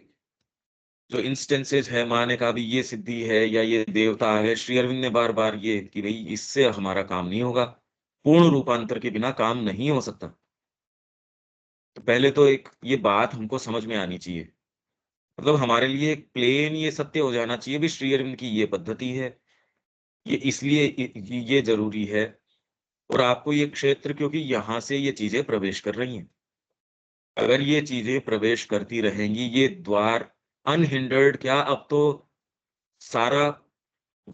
जो इंस्टेंसेस है, माँ ने कहा भी ये सिद्धि है या ये देवता है, श्री अरविंद ने बार-बार ये कि भई इससे हमारा काम नहीं होगा। पूर्ण रूपांतर के बिना काम नहीं हो सकता। तो पहले तो एक ये बात हमको समझ में आनी चाहिए। मतलब हमारे लिए एक प्लेन ये सत्य हो जाना चाहिए भी श्री अरविंद की ये पद्धति है। ये इसलिए ये ज़रूरी है, और आपको ये क्षेत्र क्योंकि यहाँ से ये चीज़ें प्रवेश कर रही हैं। अगर ये चीज़ें प्रवेश करती रहेंगी, ये द्वार अनहिंडर्ड क्या, अब तो सारा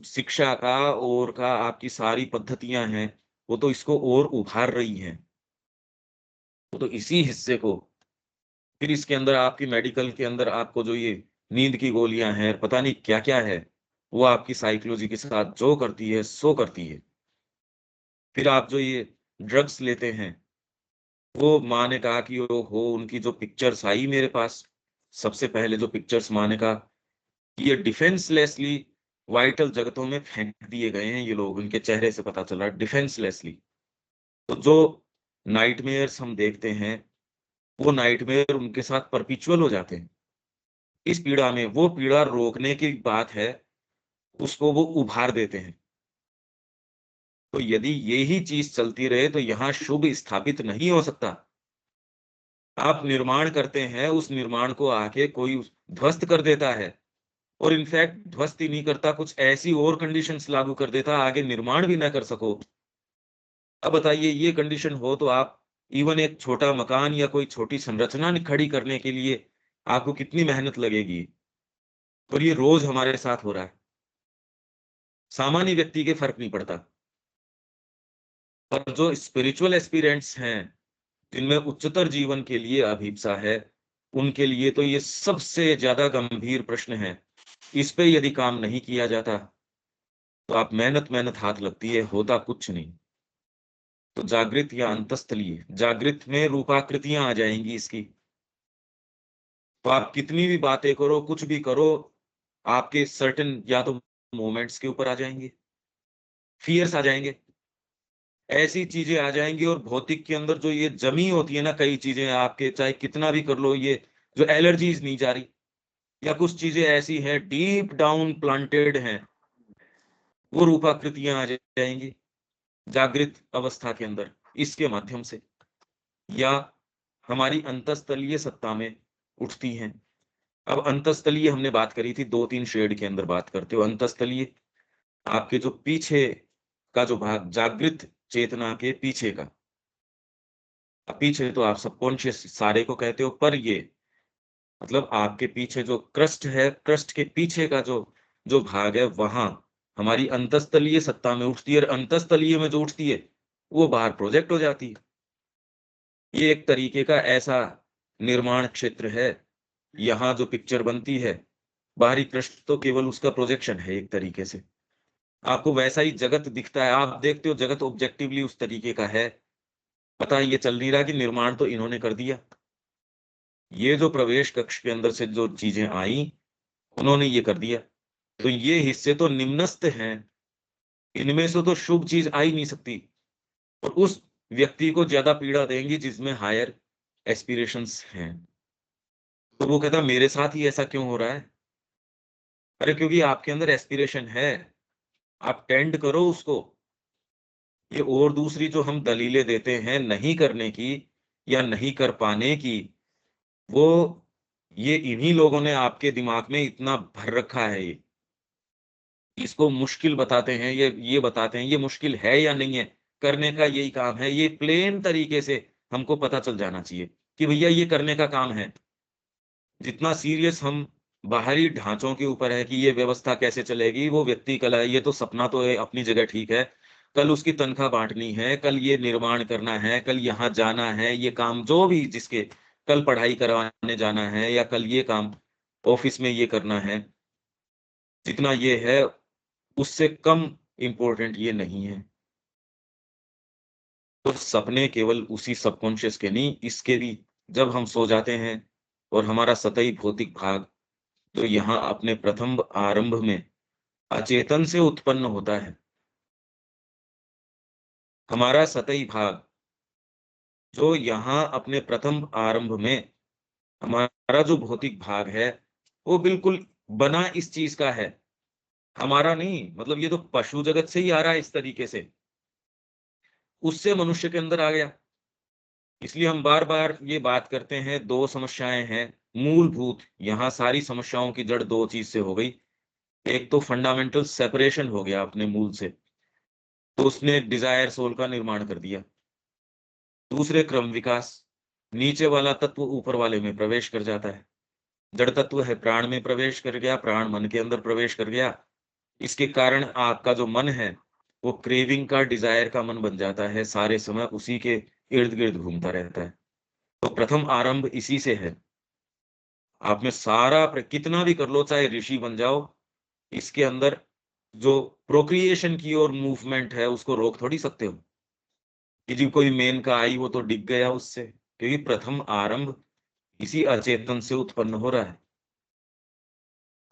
शिक्षा का और का आपकी सारी पद्धतियां हैं, वो तो इसको और उभार रही हैं। वो तो इसी हिस्से को फिर इसके अंदर आपकी मेडिकल के अंदर आपको जो ये नींद की गोलियां हैं, पता नहीं क्या क्या है, वो आपकी साइकोलॉजी के साथ जो करती है सो करती है। फिर आप जो ये ड्रग्स लेते हैं, वो माँ ने कहा कि ओ हो, उनकी जो पिक्चर्स आई मेरे पास, सबसे पहले जो पिक्चर्स माँ ने कहा कि ये डिफेंसलेसली वाइटल जगतों में फेंक दिए गए हैं ये लोग, उनके चेहरे से पता चला डिफेंसलेसली। तो जो नाइटमेयर्स हम देखते हैं, वो नाइटमेयर उनके साथ परपिचुअल हो जाते हैं। इस पीड़ा में वो पीड़ा रोकने की बात है, उसको वो उभार देते हैं। तो यदि यही चीज चलती रहे तो यहाँ शुभ स्थापित नहीं हो सकता। आप निर्माण करते हैं, उस निर्माण को आके कोई ध्वस्त कर देता है, और इनफैक्ट ध्वस्त ही नहीं करता, कुछ ऐसी और कंडीशंस लागू कर देता आगे निर्माण भी ना कर सको। अब बताइए, ये कंडीशन हो तो आप इवन एक छोटा मकान या कोई छोटी संरचना खड़ी करने के लिए आपको कितनी मेहनत लगेगी। और ये रोज हमारे साथ हो रहा है, सामान्य व्यक्ति के फर्क नहीं पड़ता। पर जो स्पिरिचुअल एस्पिरेंट्स हैं, जिनमें उच्चतर जीवन के लिए अभिप्सा है, उनके लिए तो ये सबसे ज्यादा गंभीर प्रश्न है। इस पे यदि काम नहीं किया जाता तो आप मेहनत मेहनत हाथ लगती है, होता कुछ नहीं। तो जागृत या अंतस्थलीय, जागृत में रूपाकृतियां आ जाएंगी इसकी। तो आप कितनी भी बातें करो, कुछ भी करो, आपके सर्टेन या तो मोमेंट्स के ऊपर आ जाएंगे, फियर्स आ जाएंगे, ऐसी चीजें आ जाएंगी। और भौतिक के अंदर जो ये जमी होती है ना, कई चीजें आपके चाहे कितना भी कर लो, ये जो एलर्जीज नहीं जा रही, या कुछ चीजें ऐसी हैं डीप डाउन प्लांटेड हैं, वो रूपाकृतियां आ जाएंगी जागृत अवस्था के अंदर, इसके माध्यम से, या हमारी अंतस्तलीय सत्ता में उठती हैं। अब अंतस्तलीय हमने बात करी थी, दो तीन शेड के अंदर बात करते हो। अंतस्तलीय आपके जो पीछे का जो भाग, जागृत चेतना के पीछे का, अब पीछे तो आप सबकॉन्शियस सारे को कहते हो, पर ये मतलब आपके पीछे जो क्रस्ट है, क्रस्ट के पीछे का जो जो भाग है, वहां हमारी अंतस्तलीय सत्ता में उठती है। और अंतस्तलीय में जो उठती है, वो बाहर प्रोजेक्ट हो जाती है। ये एक तरीके का ऐसा निर्माण क्षेत्र है, यहाँ जो पिक्चर बनती है, बाहरी क्रस्ट तो केवल उसका प्रोजेक्शन है एक तरीके से। आपको वैसा ही जगत दिखता है, आप देखते हो जगत ऑब्जेक्टिवली उस तरीके का है। पता ये चल नहीं रहा कि निर्माण तो इन्होंने कर दिया। ये जो प्रवेश कक्ष के अंदर से जो चीजें आई, उन्होंने ये कर दिया। तो ये हिस्से तो निम्नस्त हैं, इनमें से तो शुभ चीज आ ही नहीं सकती, और उस व्यक्ति को ज्यादा पीड़ा देंगी जिसमें हायर एस्पिरेशंस हैं। तो वो कहता मेरे साथ ही ऐसा क्यों हो रहा है। अरे क्योंकि आपके अंदर एस्पिरेशन है, आप टेंड करो उसको। ये और दूसरी जो हम दलीलें देते हैं नहीं करने की या नहीं कर पाने की, वो ये इन्हीं लोगों ने आपके दिमाग में इतना भर रखा है। ये इसको मुश्किल बताते हैं, ये बताते हैं ये मुश्किल है या नहीं है, करने का यही काम है। ये प्लेन तरीके से हमको पता चल जाना चाहिए कि भैया ये करने का काम है। जितना सीरियस हम बाहरी ढांचों के ऊपर है कि ये व्यवस्था कैसे चलेगी, वो व्यक्ति कला है, ये तो सपना तो है अपनी जगह ठीक है, कल उसकी तनख्वाह बांटनी है, कल ये निर्माण करना है, कल यहाँ जाना है, ये काम जो भी जिसके, कल पढ़ाई करवाने जाना है, या कल ये काम ऑफिस में ये करना है, जितना ये है उससे कम इम्पोर्टेंट ये नहीं है। तो सपने केवल उसी सबकॉन्शियस के नहीं, इसके भी जब हम सो जाते हैं और हमारा सतही भौतिक भाग तो यहाँ अपने प्रथम आरंभ में अचेतन से उत्पन्न होता है। हमारा सतही भाग जो यहाँ अपने प्रथम आरंभ में, हमारा जो भौतिक भाग है, वो बिल्कुल बना इस चीज का है, हमारा नहीं। मतलब ये तो पशु जगत से ही आ रहा है, इस तरीके से उससे मनुष्य के अंदर आ गया। इसलिए हम बार बार ये बात करते हैं, दो समस्याएं हैं मूलभूत, यहाँ सारी समस्याओं की जड़ दो चीज से हो गई। एक तो फंडामेंटल सेपरेशन हो गया अपने मूल से, तो उसने डिजायर सोल का निर्माण कर दिया। दूसरे क्रम विकास, नीचे वाला तत्व ऊपर वाले में प्रवेश कर जाता है। जड़ तत्व है, प्राण में प्रवेश कर गया, प्राण मन के अंदर प्रवेश कर गया। इसके कारण आपका जो मन है वो क्रेविंग का, डिजायर का मन बन जाता है, सारे समय उसी के इर्द गिर्द घूमता रहता है। तो प्रथम आरंभ इसी से है। आप में सारा कितना भी कर लो, चाहे ऋषि बन जाओ, इसके अंदर जो प्रोक्रिएशन की और मूवमेंट है उसको रोक थोड़ी सकते हो कि जी कोई मेनका आई वो तो डिग गया उससे, क्योंकि प्रथम आरंभ इसी अचेतन से उत्पन्न हो रहा है।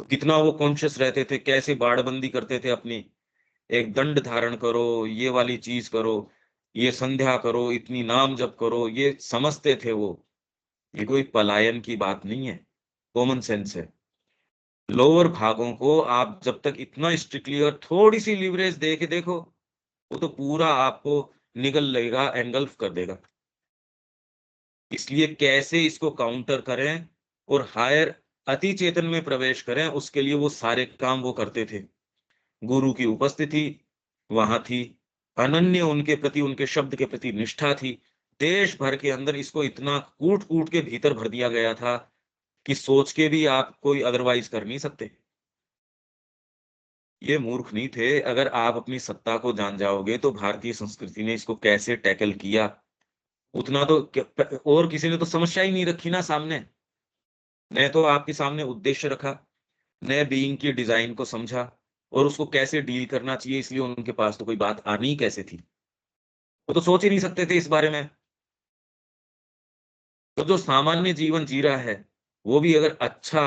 तो कितना वो कॉन्शियस रहते थे, कैसे बाड़बंदी करते थे अपनी, एक दंड धारण करो, ये वाली चीज करो, ये संध्या करो, इतनी नाम जप करो, ये समझते थे वो। ये कोई पलायन की बात नहीं है, कॉमन सेंस है। लोअर भागों को आप जब तक इतना स्ट्रिक्टली और थोड़ी सी लीवरेज दे के देखो, वो तो पूरा आपको निगल लेगा, एंगल्फ कर देगा। इसलिए कैसे इसको काउंटर करें और हायर अति चेतन में प्रवेश करें, उसके लिए वो सारे काम वो करते थे। गुरु की उपस्थिति वहां थी, अनन्य उनके प्रति, उनके शब्द के प्रति निष्ठा थी। देश भर के अंदर इसको इतना कूट कूट के भीतर भर दिया गया था कि सोच के भी आप कोई अदरवाइज कर नहीं सकते। ये मूर्ख नहीं थे। अगर आप अपनी सत्ता को जान जाओगे तो भारतीय संस्कृति ने इसको कैसे टैकल किया, उतना तो और किसी ने तो समस्या ही नहीं रखी ना सामने। ने तो आपके सामने उद्देश्य रखा, ने बीइंग की डिजाइन को समझा और उसको कैसे डील करना चाहिए, इसलिए उनके पास तो कोई बात आनी ही कैसे थी। वो तो सोच ही नहीं सकते थे इस बारे में। तो जो सामान्य जीवन जी रहा है वो भी अगर अच्छा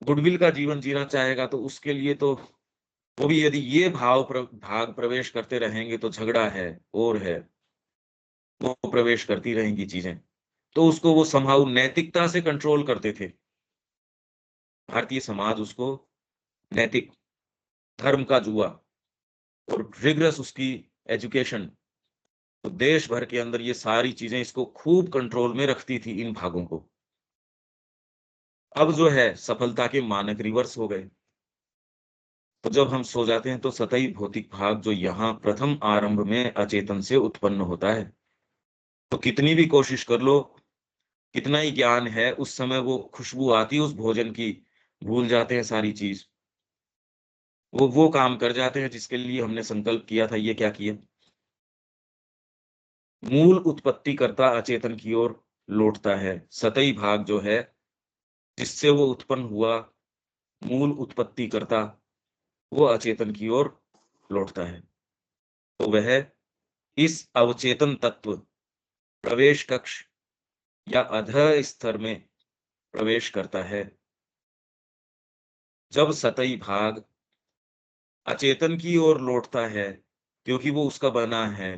गुडविल का जीवन जीना चाहेगा तो उसके लिए तो, वो भी यदि ये भाग प्रवेश करते रहेंगे तो झगड़ा है और है, वो प्रवेश करती रहेंगी चीजें, तो उसको वो संभाव नैतिकता से कंट्रोल करते थे। भारतीय समाज उसको नैतिक, धर्म का जुआ और रिगरस उसकी एजुकेशन, तो देश भर के अंदर ये सारी चीजें इसको खूब कंट्रोल में रखती थी इन भागों को। अब जो है सफलता के मानक रिवर्स हो गए। तो जब हम सो जाते हैं तो सतही भौतिक भाग जो यहाँ प्रथम आरंभ में अचेतन से उत्पन्न होता है, तो कितनी भी कोशिश कर लो, कितना ही ज्ञान है, उस समय वो खुशबू आती है उस भोजन की, भूल जाते हैं सारी चीज। वो काम कर जाते हैं जिसके लिए हमने संकल्प किया था, ये क्या किया। मूल उत्पत्ति करता अचेतन की ओर लौटता है। सतही भाग जो है जिससे वो उत्पन्न हुआ, मूल उत्पत्ति करता, वो अचेतन की ओर लौटता है। तो वह इस अवचेतन तत्व प्रवेश कक्ष या अधः स्तर में प्रवेश करता है। जब सतही भाग अचेतन की ओर लौटता है, क्योंकि वो उसका बना है,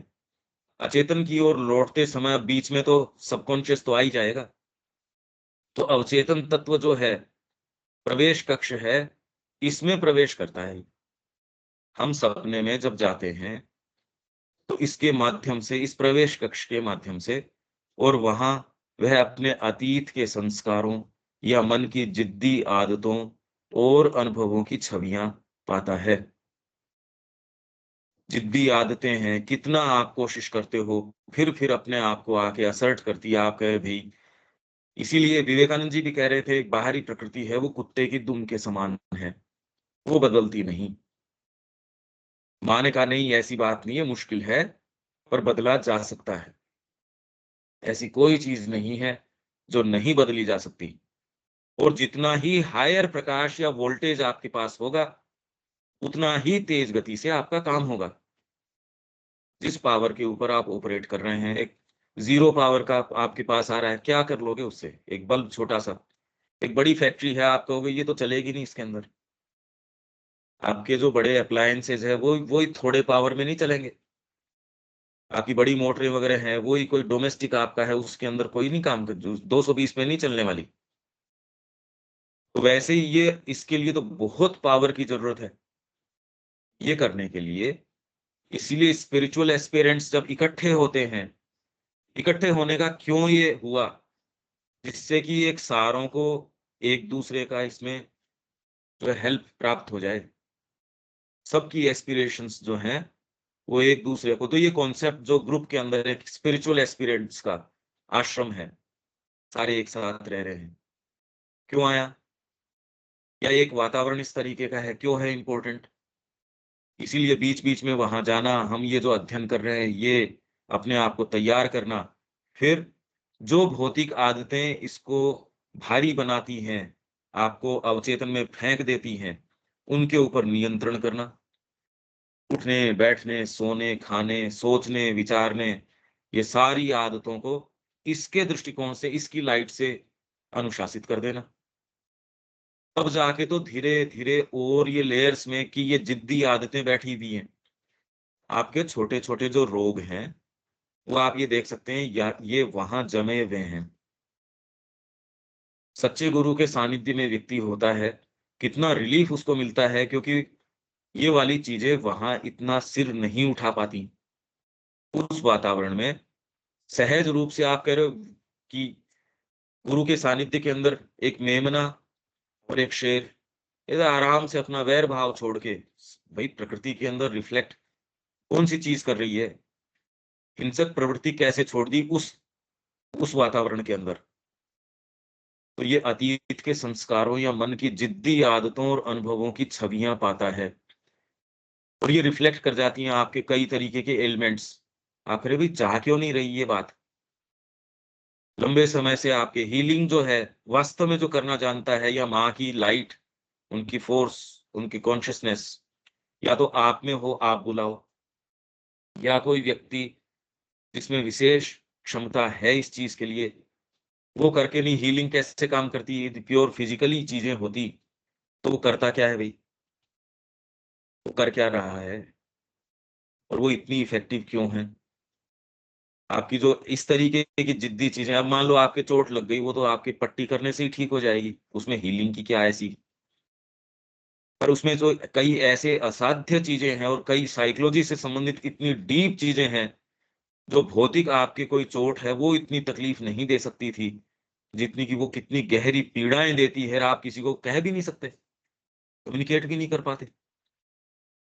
अचेतन की ओर लौटते समय बीच में तो सबकॉन्शियस तो आ ही जाएगा। तो अवचेतन तत्व जो है, प्रवेश कक्ष है, इसमें प्रवेश करता है। हम सपने में जब जाते हैं तो इसके माध्यम से, इस प्रवेश कक्ष के माध्यम से, और वहां वह अपने अतीत के संस्कारों या मन की जिद्दी आदतों और अनुभवों की छवियां पाता है। जिद्दी आदतें हैं, कितना आप कोशिश करते हो, फिर अपने आप को आके असर्ट करती है, आप कहे भाई। इसीलिए विवेकानंद जी भी कह रहे थे, बाहरी प्रकृति है वो कुत्ते की दुम के समान है, वो बदलती नहीं। माने का नहीं, ऐसी बात नहीं है, मुश्किल है, पर बदला जा सकता है। ऐसी कोई चीज नहीं है जो नहीं बदली जा सकती। और जितना ही हायर प्रकाश या वोल्टेज आपके पास होगा, उतना ही तेज गति से आपका काम होगा। जिस पावर के ऊपर आप ऑपरेट कर रहे हैं, एक जीरो पावर का आपके पास आ रहा है, क्या कर लोगे उससे। एक बल्ब छोटा सा, एक बड़ी फैक्ट्री है, आप कहोगे ये तो चलेगी नहीं इसके अंदर। आपके जो बड़े अप्लायंसेज है वो थोड़े पावर में नहीं चलेंगे। आपकी बड़ी मोटरें वगैरह हैं, वही कोई डोमेस्टिक आपका है, उसके अंदर कोई नहीं काम कर, 220 में नहीं चलने वाली। तो वैसे ही ये, इसके लिए तो बहुत पावर की जरूरत है ये करने के लिए। इसीलिए स्पिरिचुअल एस्पिरेंट्स जब इकट्ठे होते हैं, इकट्ठे होने का क्यों ये हुआ, जिससे कि एक सारों को एक दूसरे का इसमें जो हेल्प प्राप्त हो जाए। सबकी एस्पिरेशंस जो हैं वो एक दूसरे को, तो ये कॉन्सेप्ट जो ग्रुप के अंदर एक स्पिरिचुअल एस्पिरेंट्स का आश्रम है, सारे एक साथ रह रहे हैं, क्यों आया, या एक वातावरण इस तरीके का है, क्यों है इम्पोर्टेंट। इसीलिए बीच बीच में वहां जाना, हम ये जो अध्ययन कर रहे हैं, ये अपने आप को तैयार करना, फिर जो भौतिक आदतें इसको भारी बनाती हैं, आपको अवचेतन में फेंक देती हैं, उनके ऊपर नियंत्रण करना। उठने, बैठने, सोने, खाने, सोचने, विचारने, ये सारी आदतों को इसके दृष्टिकोण से, इसकी लाइट से अनुशासित कर देना। तब जाके तो धीरे-धीरे और ये लेयर्स में कि ये जिद्दी आदतें बैठी हुई हैं। आपके छोटे-छोटे जो रोग हैं, वो आप ये देख सकते हैं, या ये वहाँ जमे हुए हैं। सच्चे गुरु के सानिध्य में व्यक्ति होता है, कितना रिलीफ उसको मिलता है, क्योंकि ये वाली चीज़ें वहाँ इतना सिर नहीं उठा पाती। उस वातावरण में सहज रूप से आप कह रहे हो कि गुरु के सानिध्य के अंदर एक मेमना और एक शेर, ये आराम से अपना वैर भाव छोड़ के भाई प्रकृति के अंदर रिफ्लेक्ट कौन सी चीज कर रही है, हिंसक प्रवृत्ति कैसे छोड़ दी उस वातावरण के अंदर। तो ये अतीत के संस्कारों या मन की जिद्दी आदतों और अनुभवों की छवियां पाता है, और ये रिफ्लेक्ट कर जाती हैं आपके कई तरीके के एलिमेंट्स। आखिर भी चाह क्यों नहीं रही ये बात। लंबे समय से आपके हीलिंग जो है, वास्तव में जो करना जानता है, या माँ की लाइट, उनकी फोर्स, उनकी कॉन्शियसनेस, या तो आप में हो, आप बुलाओ, या कोई व्यक्ति जिसमें विशेष क्षमता है इस चीज के लिए, वो करके नहीं। हीलिंग कैसे काम करती है, प्योर फिजिकली चीजें होती तो वो करता क्या है भाई, वो कर क्या रहा है, और वो इतनी इफेक्टिव क्यों है। आपकी जो इस तरीके की जिद्दी चीजें, अब मान लो आपके चोट लग गई, वो तो आपकी पट्टी करने से ही ठीक हो जाएगी, उसमें हीलिंग की क्या ऐसी। पर उसमें जो कई ऐसे असाध्य चीजें हैं, और कई साइकोलॉजी से संबंधित इतनी डीप चीजें हैं, जो भौतिक आपकी कोई चोट है वो इतनी तकलीफ नहीं दे सकती थी, जितनी कि वो कितनी गहरी पीड़ाएं देती है, आप किसी को कह भी नहीं सकते, कम्युनिकेट भी नहीं कर पाते।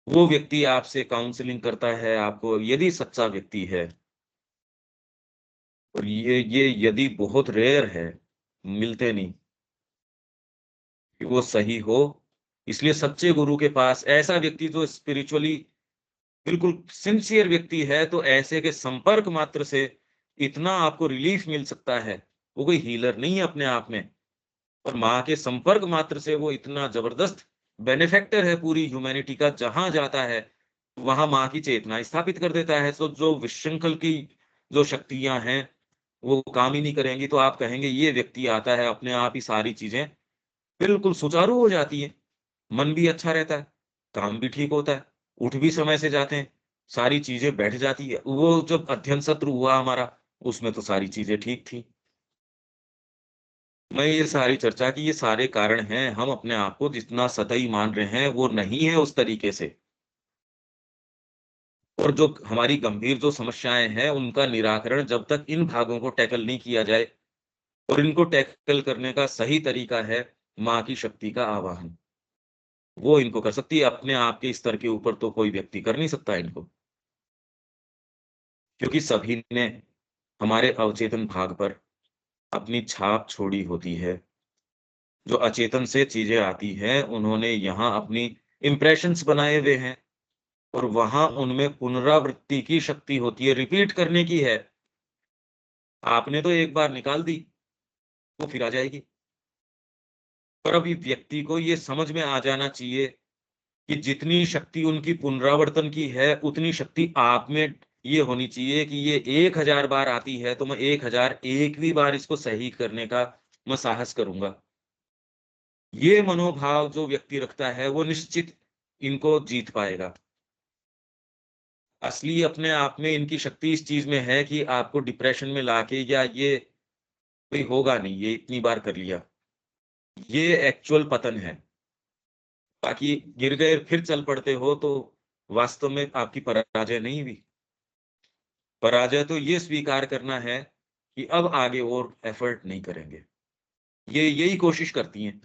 वो व्यक्ति आपसे काउंसलिंग करता है, आपको यदि सच्चा व्यक्ति है, और ये यदि बहुत रेयर है, मिलते नहीं कि वो सही हो। इसलिए सच्चे गुरु के पास ऐसा व्यक्ति जो स्पिरिचुअली बिल्कुल सिंसियर व्यक्ति है, तो ऐसे के संपर्क मात्र से इतना आपको रिलीफ मिल सकता है। वो कोई हीलर नहीं है अपने आप में, और माँ के संपर्क मात्र से वो इतना जबरदस्त बेनिफैक्टर है पूरी ह्यूमैनिटी का, जहां जाता है वहां माँ की चेतना स्थापित कर देता है। तो जो विशृंखल की जो शक्तियां हैं वो काम ही नहीं करेंगी, तो आप कहेंगे ये व्यक्ति आता है, अपने आप ही सारी चीजें बिल्कुल सुचारू हो जाती है, मन भी अच्छा रहता है, काम भी ठीक होता है, उठ भी समय से जाते हैं, सारी चीजें बैठ जाती है। वो जब अध्ययन सत्र हुआ हमारा, उसमें तो सारी चीजें ठीक थी। मैं ये सारी चर्चा की ये सारे कारण हैं, हम अपने आप को जितना सतही मान रहे हैं वो नहीं है उस तरीके से। और जो हमारी गंभीर जो समस्याएं हैं, उनका निराकरण जब तक इन भागों को टैकल नहीं किया जाए, और इनको टैकल करने का सही तरीका है माँ की शक्ति का आवाहन। वो इनको कर सकती है, अपने आप के स्तर के ऊपर तो कोई व्यक्ति कर नहीं सकता इनको, क्योंकि सभी ने हमारे अवचेतन भाग पर अपनी छाप छोड़ी होती है। जो अचेतन से चीजें आती हैं, उन्होंने यहाँ अपनी इम्प्रेशंस बनाए हुए हैं, और वहां उनमें पुनरावृत्ति की शक्ति होती है, रिपीट करने की है। आपने तो एक बार निकाल दी, वो फिर आ जाएगी। पर अभी व्यक्ति को ये समझ में आ जाना चाहिए कि जितनी शक्ति उनकी पुनरावर्तन की है, उतनी शक्ति आप में ये होनी चाहिए कि ये 1000 बार आती है, तो मैं 1001वीं बार इसको सही करने का मैं साहस करूँगा। ये मनोभाव जो व्यक्ति रखता है, वो निश्चित इनको जीत पाएगा। असली अपने आप में इनकी शक्ति इस चीज़ में है कि आपको डिप्रेशन में लाके, या ये कोई होगा नहीं, ये इतनी बार कर लिया, ये एक्चुअल पतन है। बाकी गिर गए फिर चल पड़ते हो, तो वास्तव में आपकी पराजय नहीं हुई। पराजय तो ये स्वीकार करना है कि अब आगे और एफर्ट नहीं करेंगे। ये यही कोशिश करती हैं।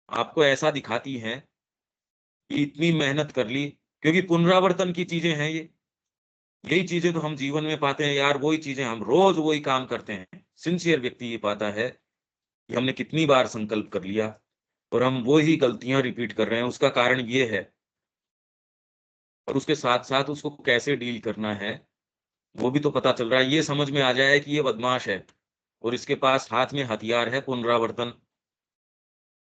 आपको ऐसा दिखाती हैं कि इतनी मेहनत कर ली, क्योंकि पुनरावर्तन की चीज़ें हैं ये। यही चीज़ें तो हम जीवन में पाते हैं यार, वही चीज़ें हम रोज़ वही काम करते हैं। सिंसियर व्यक्ति ये पाता है कि हमने कितनी बार संकल्प कर लिया और हम वो ही गलतियां रिपीट कर रहे हैं। उसका कारण ये है, और उसके साथ साथ उसको कैसे डील करना है वो भी तो पता चल रहा है। ये समझ में आ जाए कि ये बदमाश है और इसके पास हाथ में हथियार है पुनरावर्तन,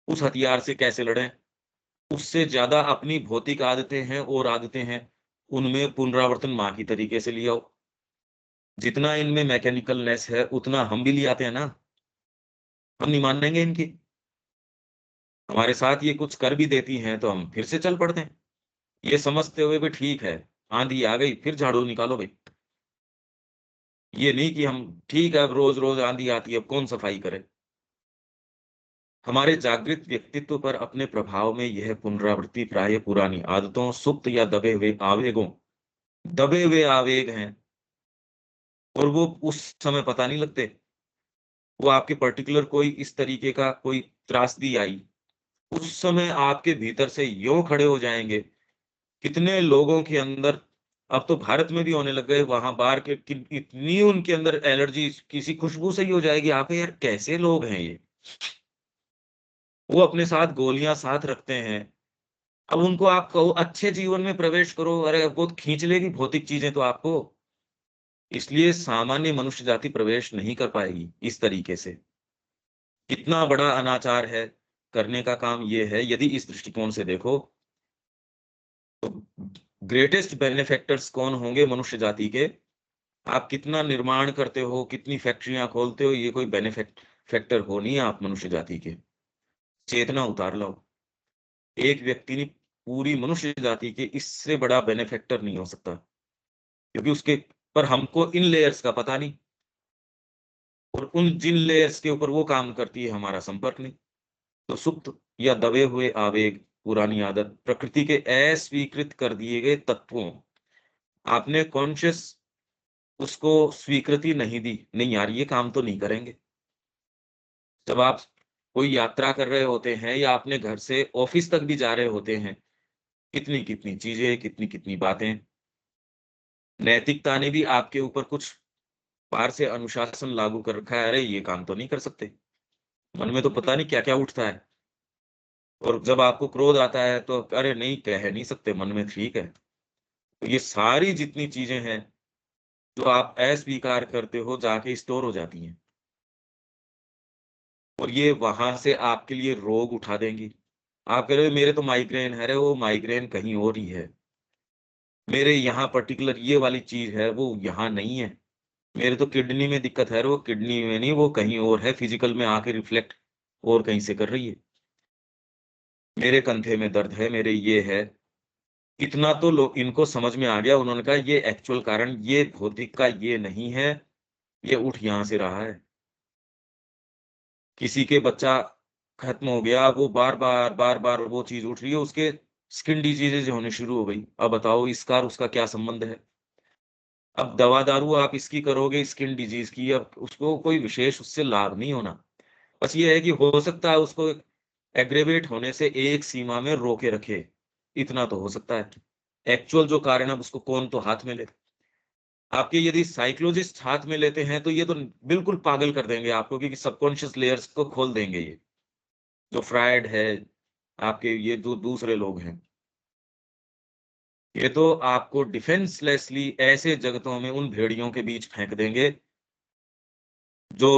उस हथियार से कैसे लड़ें। उससे ज्यादा अपनी भौतिक आदतें हैं और आदतें हैं, उनमें पुनरावर्तन माँ की तरीके से लिया हो। जितना इनमें मैकेनिकलनेस है उतना हम भी ले आते हैं ना, हम नहीं मानेंगे इनकी। हमारे साथ ये कुछ कर भी देती हैं तो हम फिर से चल पड़ते हैं, ये समझते हुए भी ठीक है, आंधी आ गई फिर झाड़ू निकालो भाई। ये नहीं कि हम ठीक है अब रोज रोज आंधी आती है अब कौन सफाई करे। हमारे जागृत व्यक्तित्व पर अपने प्रभाव में यह पुनरावृत्ति प्राय पुरानी आदतों, सुप्त या दबे हुए आवेग हैं, और वो उस समय पता नहीं लगते। वो आपके पर्टिकुलर कोई इस तरीके का कोई त्रासदी आई, उस समय आपके भीतर से यूं खड़े हो जाएंगे। कितने लोगों के अंदर, अब तो भारत में भी होने लग गए, वहां बाहर के इतनी उनके अंदर एलर्जी किसी खुशबू से ही हो जाएगी। आप यार कैसे लोग हैं ये। वो अपने साथ गोलियां साथ रखते हैं। अब उनको आप कहो अच्छे जीवन में प्रवेश करो, अरे वो तो खींच लेगी भौतिक चीजें तो आपको। इसलिए सामान्य मनुष्य जाति प्रवेश नहीं कर पाएगी इस तरीके से। कितना बड़ा अनाचार है, करने का काम ये है यदि इस दृष्टिकोण से देखो तो। ग्रेटेस्ट बेनिफैक्टर्स कौन होंगे मनुष्य जाति के? आप कितना निर्माण करते हो, कितनी फैक्ट्रियां खोलते हो, ये कोई बेनिफिट फैक्टर हो नहीं आप मनुष्य जाति के। चेतना उतार लो। एक व्यक्ति ने पूरी मनुष्य जाति के इससे बड़ा बेनिफैक्टर नहीं हो सकता, क्योंकि उसके पर हमको इन लेयर्स का पता नहीं, और उन जिन लेयर्स के ऊपर वो काम करती है हमारा संपर्क नहीं। तो सुप्त या दबे हुए आवेग, पुरानी आदत, प्रकृति के अस्वीकृत कर दिए गए तत्वों, आपने कॉन्शियस उसको स्वीकृति नहीं दी, नहीं यार ये काम तो नहीं करेंगे। जब आप कोई यात्रा कर रहे होते हैं या अपने घर से ऑफिस तक भी जा रहे होते हैं, कितनी कितनी चीजें, कितनी कितनी बातें, नैतिकता ने भी आपके ऊपर कुछ बाहर से अनुशासन लागू कर रखा है, अरे ये काम तो नहीं कर सकते। मन में तो पता नहीं क्या क्या उठता है। और जब आपको क्रोध आता है तो अरे नहीं कह नहीं सकते मन में, ठीक है। तो ये सारी जितनी चीजें हैं जो आप अस्वीकार करते हो जाके स्टोर हो जाती हैं, और ये वहां से आपके लिए रोग उठा देंगी। आप कह रहे हो मेरे तो माइग्रेन है, अरे वो माइग्रेन कहीं और ही है। मेरे यहाँ पर्टिकुलर ये वाली चीज है वो यहाँ नहीं है। मेरे तो किडनी में दिक्कत है, अरे वो किडनी में नहीं वो कहीं और है, फिजिकल में आके रिफ्लेक्ट और कहीं से कर रही है। मेरे कंधे में दर्द है, मेरे ये है। इतना तो लोग इनको समझ में आ गया, उन्होंने कहा ये एक्चुअल कारण ये भौतिक का ये नहीं है, ये उठ यहां से रहा है। किसी के बच्चा खत्म हो गया, वो बार बार वो चीज उठ रही है, उसके स्किन डिजीजेज होने शुरू हो गई। अब बताओ इसका और उसका क्या संबंध है? अब दवा दारू आप इसकी करोगे स्किन डिजीज की, अब उसको कोई विशेष उससे लाभ नहीं होना। बस ये है कि हो सकता है उसको एग्रेवेट होने से एक सीमा में रोके रखे, इतना तो हो सकता है। एक्चुअल जो कारण है उसको कौन तो हाथ में ले। आपके यदि साइकोलॉजिस्ट हाथ में लेते हैं तो ये तो बिल्कुल पागल कर देंगे आपको, क्योंकि सबकॉन्शियस लेयर्स को खोल देंगे ये। जो फ्रायड है, आपके ये जो दूसरे लोग हैं, ये तो आपको डिफेंसलेसली ऐसे जगतों में उन भेड़ियों के बीच फेंक देंगे जो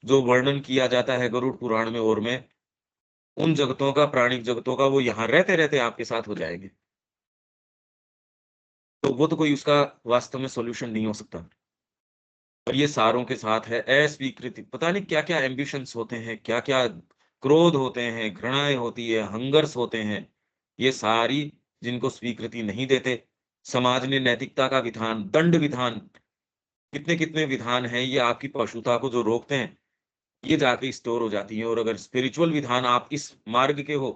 जो वर्णन किया जाता है गरुड़ पुराण में और में। उन जगतों का, प्राणिक जगतों का, वो यहाँ रहते रहते आपके साथ हो जाएंगे। तो वो तो कोई उसका वास्तव में सॉल्यूशन नहीं हो सकता। और ये सारों के साथ है अस्वीकृति, पता नहीं क्या क्या एम्बिशंस होते हैं, क्या क्या क्रोध होते हैं, घृणाएं होती है, हंगर्स होते हैं, ये सारी जिनको स्वीकृति नहीं देते। समाज ने नैतिकता का विधान, दंड विधान, कितने कितने विधान हैं ये आपकी पशुता को जो रोकते हैं, ये जाके स्टोर हो जाती है। और अगर स्पिरिचुअल विधान आप इस मार्ग के हो,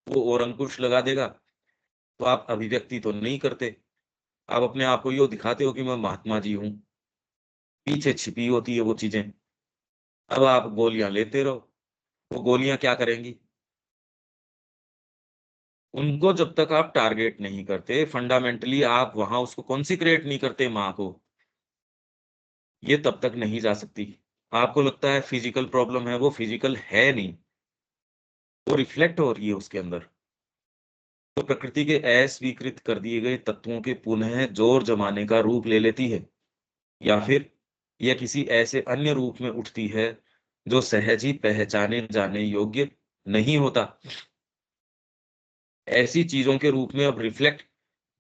वो और अंकुश लगा देगा। तो आप अभिव्यक्ति तो नहीं करते, आप अपने आप को यो दिखाते हो कि मैं महात्मा जी हूं, पीछे छिपी होती है वो चीजें। अब आप गोलियां लेते रहो, वो गोलियां क्या करेंगी? उनको जब तक आप टारगेट नहीं करते, फंडामेंटली आप वहां उसको कॉन्सिक्रेट नहीं करते माँ को, ये तब तक नहीं जा सकती। आपको लगता है फिजिकल प्रॉब्लम है, वो फिजिकल है नहीं, वो रिफ्लेक्ट हो रही है उसके अंदर। तो प्रकृति के अस्वीकृत कर दिए गए तत्वों के पुनः जोर जमाने का रूप ले लेती है, या फिर यह किसी ऐसे अन्य रूप में उठती है जो सहज ही पहचाने जाने योग्य नहीं होता। ऐसी चीजों के रूप में अब रिफ्लेक्ट,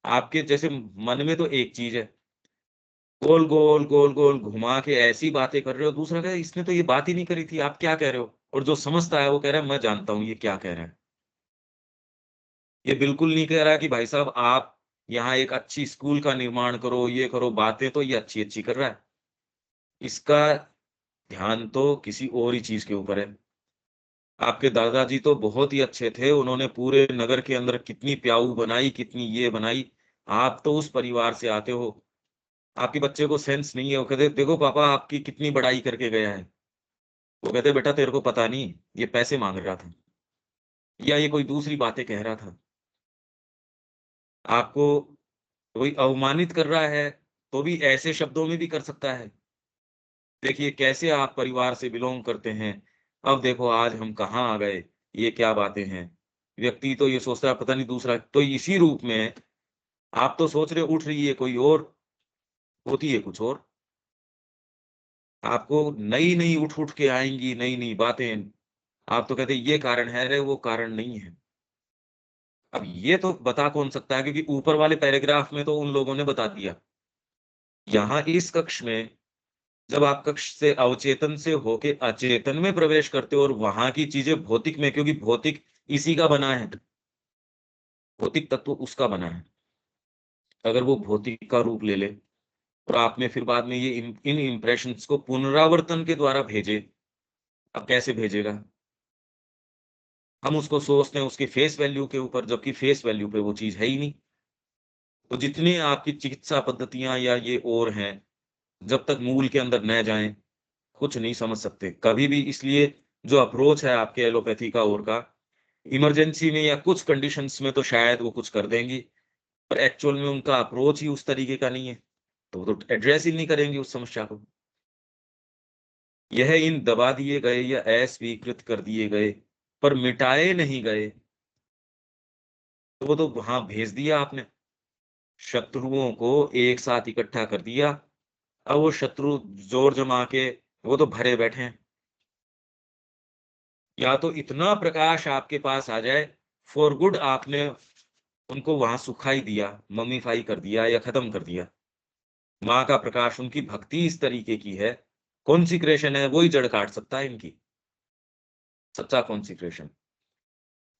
आपके जैसे मन में तो एक चीज है, गोल गोल गोल गोल घुमा के ऐसी बातें कर रहे हो, दूसरा कहे इसने तो ये बात ही नहीं करी थी, आप क्या कह रहे हो, और जो समझता है वो कह रहा है मैं जानता हूं ये क्या कह रहे हैं। ये बिल्कुल नहीं कह रहा कि भाई साहब आप यहाँ एक अच्छी स्कूल का निर्माण करो, ये करो, बातें तो ये अच्छी अच्छी कर रहा है, इसका ध्यान तो किसी और ही चीज के ऊपर है। आपके दादाजी तो बहुत ही अच्छे थे, उन्होंने पूरे नगर के अंदर कितनी प्याऊ बनाई, कितनी ये बनाई। आप तो उस परिवार से आते हो, आपके बच्चे को सेंस नहीं है, वो कहते देखो पापा आपकी कितनी बड़ाई करके गया है, वो कहते बेटा तेरे को पता नहीं, ये पैसे मांग रहा था, या ये कोई दूसरी बातें कह रहा था। आपको कोई अवमानित कर रहा है तो भी ऐसे शब्दों में भी कर सकता है। देखिए कैसे आप परिवार से बिलोंग करते हैं, अब देखो आज हम कहाँ आ गए, ये क्या बातें हैं। व्यक्ति तो ये सोचता है पता नहीं दूसरा, तो इसी रूप में आप तो सोच रहे हो उठ रही है कोई और, होती है कुछ और। आपको नई नई उठ उठ के आएंगी नई नई बातें, आप तो कहते ये कारण है, रे वो कारण नहीं है। अब ये तो बता कौन सकता है, क्योंकि ऊपर वाले पैराग्राफ में तो उन लोगों ने बता दिया। यहाँ इस कक्ष में जब आप कक्ष से अवचेतन से होके अचेतन में प्रवेश करते हो और वहां की चीजें भौतिक में, क्योंकि भौतिक इसी का बना है, भौतिक तत्व उसका बना है, अगर वो भौतिक का रूप ले ले और आपने फिर बाद में ये इन इंप्रेशंस को पुनरावर्तन के द्वारा भेजे, अब कैसे भेजेगा। हम उसको सोचते हैं उसके फेस वैल्यू के ऊपर, जबकि फेस वैल्यू पे वो चीज है ही नहीं। तो जितनी आपकी चिकित्सा पद्धतियां या ये और हैं, जब तक मूल के अंदर न जाएं कुछ नहीं समझ सकते कभी भी। इसलिए जो अप्रोच है आपके एलोपैथी का और का, इमरजेंसी में या कुछ कंडीशंस में तो शायद वो कुछ कर देंगी, पर एक्चुअल में उनका अप्रोच ही उस तरीके का नहीं है, तो वो तो एड्रेस ही नहीं करेंगे उस समस्या को। यह इन दबा दिए गए या अस्वीकृत कर दिए गए पर मिटाए नहीं गए, तो वो तो वहां भेज दिया आपने, शत्रुओं को एक साथ इकट्ठा कर दिया। अब वो शत्रु जोर जमा के वो तो भरे बैठे हैं। या तो इतना प्रकाश आपके पास आ जाए, फॉर गुड आपने उनको वहां सुखाई दिया, मम्मीफाई कर दिया या खत्म कर दिया। माँ का प्रकाश, उनकी भक्ति इस तरीके की है, कॉन्सिक्रेशन है, वही जड़ काट सकता है इनकी, सच्चा कॉन्सिक्रेशन।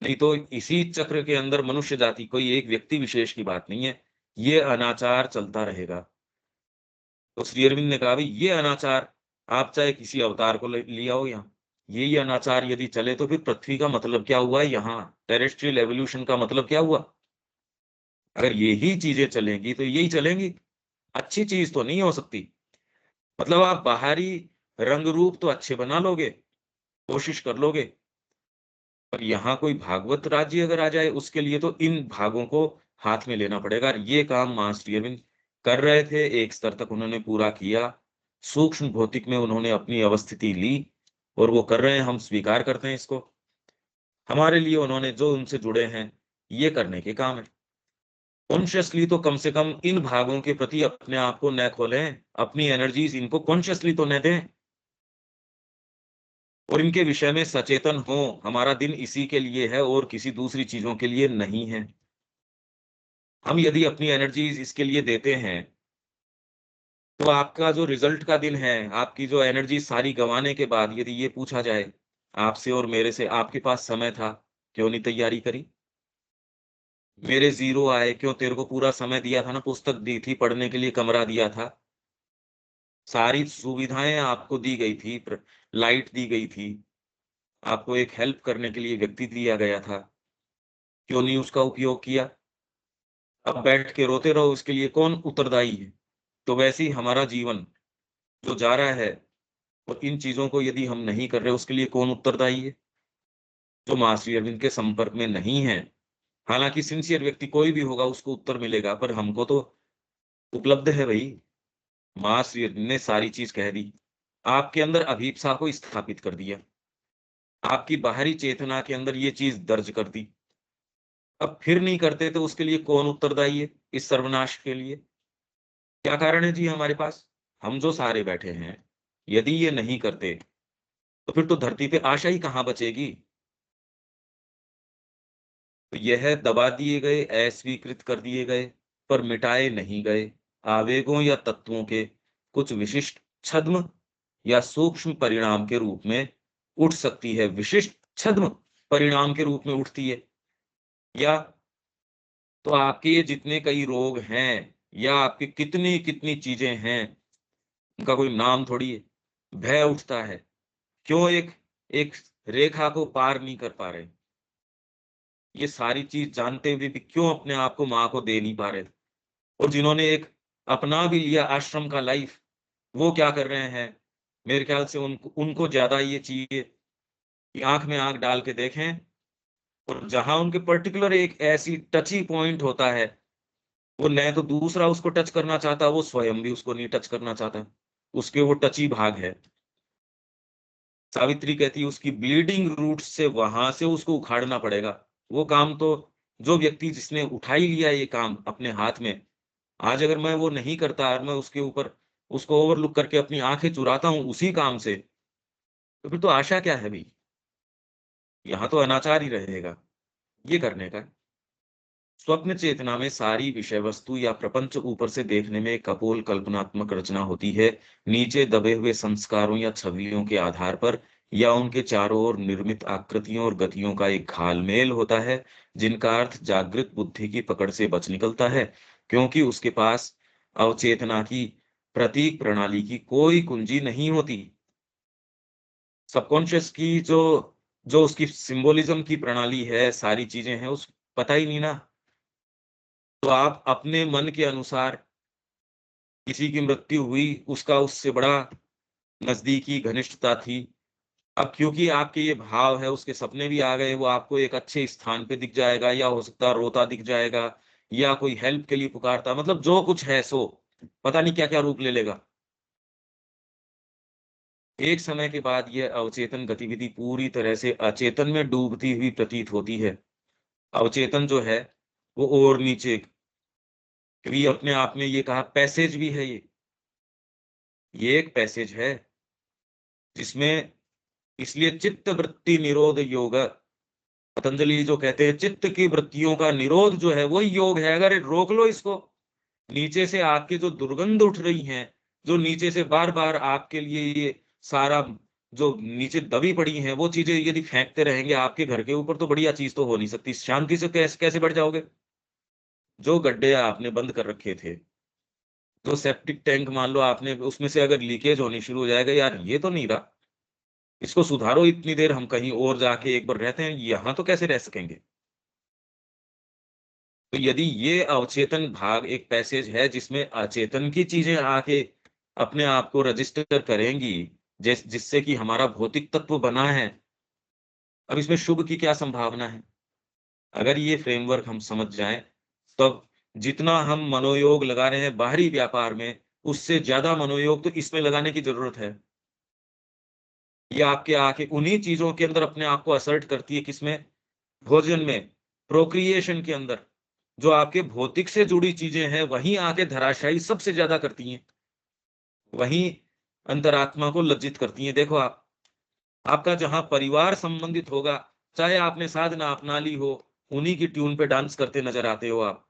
नहीं तो इसी चक्र के अंदर मनुष्य जाति, कोई एक व्यक्ति विशेष की बात नहीं है, ये अनाचार चलता रहेगा। तो श्री अरविंद ने कहा भाई ये अनाचार, आप चाहे किसी अवतार को लिया हो यहाँ, ये अनाचार यदि चले तो फिर पृथ्वी का मतलब क्या हुआ, यहाँ टेरेस्ट्रियल एवोल्यूशन का मतलब क्या हुआ। अगर यही चीजें चलेंगी तो यही चलेंगी, अच्छी चीज तो नहीं हो सकती। मतलब आप बाहरी रंग रूप तो अच्छे बना लोगे, कोशिश कर लोगे, पर यहाँ कोई भागवत राज्य अगर आ जाए उसके लिए तो इन भागों को हाथ में लेना पड़ेगा। और ये काम मास्टर अरविंद कर रहे थे, एक स्तर तक उन्होंने पूरा किया, सूक्ष्म भौतिक में उन्होंने अपनी अवस्थिति ली और वो कर रहे हैं, हम स्वीकार करते हैं इसको। हमारे लिए उन्होंने जो उनसे जुड़े हैं ये करने के काम है। कॉन्शियसली तो कम से कम इन भागों के प्रति अपने आप को न खोलें, अपनी एनर्जीज इनको कॉन्शियसली तो न दें और इनके विषय में सचेतन हो। हमारा दिन इसी के लिए है और किसी दूसरी चीजों के लिए नहीं है। हम यदि अपनी एनर्जीज इसके लिए देते हैं तो आपका जो रिजल्ट का दिन है, आपकी जो एनर्जी सारी गंवाने के बाद यदि ये पूछा जाए आपसे और मेरे से, आपके पास समय था क्यों नहीं तैयारी करी, मेरे जीरो आए क्यों, तेरे को पूरा समय दिया था ना, पुस्तक दी थी पढ़ने के लिए, कमरा दिया था, सारी सुविधाएं आपको दी गई थी, लाइट दी गई थी, आपको एक हेल्प करने के लिए व्यक्ति दिया गया था, क्यों नहीं उसका उपयोग किया। अब बैठ के रोते रहो उसके लिए, कौन उत्तरदायी है। तो वैसे ही हमारा जीवन जो जा रहा है, और इन चीजों को यदि हम नहीं कर रहे उसके लिए कौन उत्तरदायी है, जो माँ श्री अरविंद के संपर्क में नहीं है। हालांकि सिंसियर व्यक्ति कोई भी होगा उसको उत्तर मिलेगा, पर हमको तो उपलब्ध है भाई, माँ श्री अरविंद ने सारी चीज कह दी। आपके अंदर अभीप्सा को स्थापित कर दिया, आपकी बाहरी चेतना के अंदर ये चीज दर्ज कर दी। अब फिर नहीं करते तो उसके लिए कौन उत्तरदायी है, इस सर्वनाश के लिए? क्या कारण है जी हमारे पास? हम जो सारे बैठे हैं, यदि ये नहीं करते तो फिर तो धरती पे आशा ही कहाँ बचेगी। तो यह दबा दिए गए, अस्वीकृत कर दिए गए, पर मिटाए नहीं गए आवेगों या तत्वों के कुछ विशिष्ट छद्म या सूक्ष्म परिणाम के रूप में उठ सकती है, विशिष्ट छद्म परिणाम के रूप में उठती है। या तो आपके ये जितने कई रोग हैं, या आपकी कितनी कितनी चीजें हैं, उनका कोई नाम थोड़ी है। भय उठता है, क्यों एक एक रेखा को पार नहीं कर पा रहे? ये सारी चीज जानते हुए भी क्यों अपने आप को माँ को दे नहीं पा रहे? और जिन्होंने एक अपना भी लिया आश्रम का लाइफ, वो क्या कर रहे हैं? मेरे ख्याल से उनको उनको ज्यादा ये चाहिए कि आंख में आंख डाल के देखें, और जहां उनके पर्टिकुलर एक ऐसी टची पॉइंट होता है, वो न तो दूसरा उसको टच करना चाहता, वो स्वयं भी उसको नहीं टच करना चाहता। उसके वो टची भाग है। सावित्री कहती है उसकी ब्लीडिंग रूट से वहां से उसको उखाड़ना पड़ेगा। वो काम तो, जो व्यक्ति जिसने उठा ही लिया ये काम अपने हाथ में, आज अगर मैं वो नहीं करता और मैं उसके ऊपर उसको ओवरलुक करके अपनी आंखें चुराता हूँ उसी काम से, तो फिर तो आशा क्या है भाई? यहाँ तो अनाचार ही रहेगा ये करने का। स्वप्न चेतना में सारी विषय वस्तु या प्रपंच ऊपर से देखने में एक कपोल कल्पनात्मक रचना होती है, नीचे दबे हुए संस्कारों या छवियों के आधार पर, या उनके चारों ओर निर्मित आकृतियों और गतियों का एक घालमेल होता है, जिनका अर्थ जागृत बुद्धि की पकड़ से बच निकलता है, क्योंकि उसके पास अवचेतना की प्रतीक प्रणाली की कोई कुंजी नहीं होती। सबकॉन्शियस की जो जो उसकी सिंबोलिज्म की प्रणाली है, सारी चीजें हैं, उस पता ही नहीं ना। तो आप अपने मन के अनुसार, किसी की मृत्यु हुई, उसका उससे बड़ा नजदीकी घनिष्ठता थी। अब क्योंकि आपके ये भाव है, उसके सपने भी आ गए, वो आपको एक अच्छे स्थान पे दिख जाएगा, या हो सकता है रोता दिख जाएगा, या कोई हेल्प के लिए पुकारता, मतलब जो कुछ है सो पता नहीं क्या क्या रूप ले लेगा। एक समय के बाद यह अवचेतन गतिविधि पूरी तरह से अचेतन में डूबती हुई प्रतीत होती है। अवचेतन जो है वो और नीचे, क्योंकि अपने आप में ये कहा पैसेज भी है, ये एक पैसेज है जिसमें, इसलिए चित्त वृत्ति निरोध योग, पतंजलि जो कहते हैं चित्त की वृत्तियों का निरोध जो है वही योग है। अगर रोक लो इसको, नीचे से आपकी जो दुर्गंध उठ रही है, जो नीचे से बार बार आपके लिए ये सारा जो नीचे दबी पड़ी है वो चीजें यदि फेंकते रहेंगे आपके घर के ऊपर, तो बढ़िया चीज तो हो नहीं सकती। शांति से कैसे कैसे बढ़ जाओगे? जो गड्ढे आपने बंद कर रखे थे, जो सेप्टिक टैंक मान लो आपने, उसमें से अगर लीकेज होनी शुरू हो जाएगा, यार ये तो नहीं रहा, इसको सुधारो, इतनी देर हम कहीं और जाके एक बार रहते हैं, यहां तो कैसे रह सकेंगे? तो यदि ये अवचेतन भाग एक पैसेज है जिसमें अचेतन की चीजें आके अपने आप को रजिस्टर करेंगी, जिससे कि हमारा भौतिक तत्व बना है, अब इसमें शुभ की क्या संभावना है? अगर ये फ्रेमवर्क हम समझ जाएं, तब जितना हम मनोयोग लगा रहे हैं बाहरी व्यापार में, उससे ज्यादा मनोयोग तो इसमें लगाने की जरूरत है। ये आपके आके उन्हीं चीजों के अंदर अपने आप को असर्ट करती है, किसमें? भोजन में, प्रोक्रिएशन के अंदर। जो आपके भौतिक से जुड़ी चीजें हैं वहीं आके धराशायी सबसे ज्यादा करती हैं, वहीं अंतरात्मा को लज्जित करती हैं। देखो आप, आपका जहां परिवार संबंधित होगा, चाहे आपने साधना अपना ली हो, उन्हीं की ट्यून पे डांस करते नजर आते हो आप।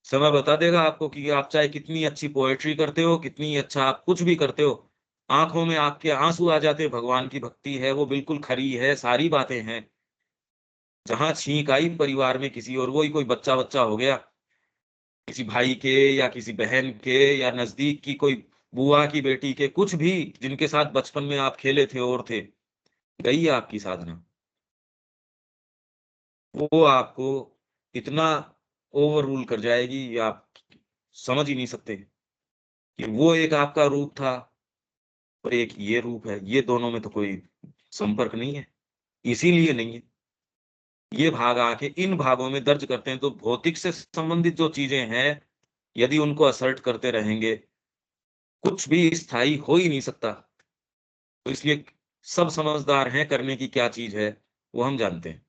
समय बता देगा आपको कि आप चाहे कितनी अच्छी पोएट्री करते हो, कितनी अच्छा आप कुछ भी करते हो, आंखों में आपके आंसू आ जाते हैं, भगवान की भक्ति है वो बिल्कुल खरी है, सारी बातें हैं। जहां छींक आई परिवार में किसी और, वही कोई बच्चा बच्चा हो गया, किसी भाई के या किसी बहन के, या नजदीक की कोई बुआ की बेटी के, कुछ भी जिनके साथ बचपन में आप खेले थे और थे, गई आपकी साधना। वो आपको इतना ओवर रूल कर जाएगी, ये आप समझ ही नहीं सकते कि वो एक आपका रूप था और एक ये रूप है, ये दोनों में तो कोई संपर्क नहीं है, इसीलिए नहीं है। ये भाग आके इन भागों में दर्ज करते हैं, तो भौतिक से संबंधित जो चीजें हैं, यदि उनको असर्ट करते रहेंगे, कुछ भी स्थायी हो ही नहीं सकता। तो इसलिए सब समझदार हैं करने की क्या चीज है, वो हम जानते हैं।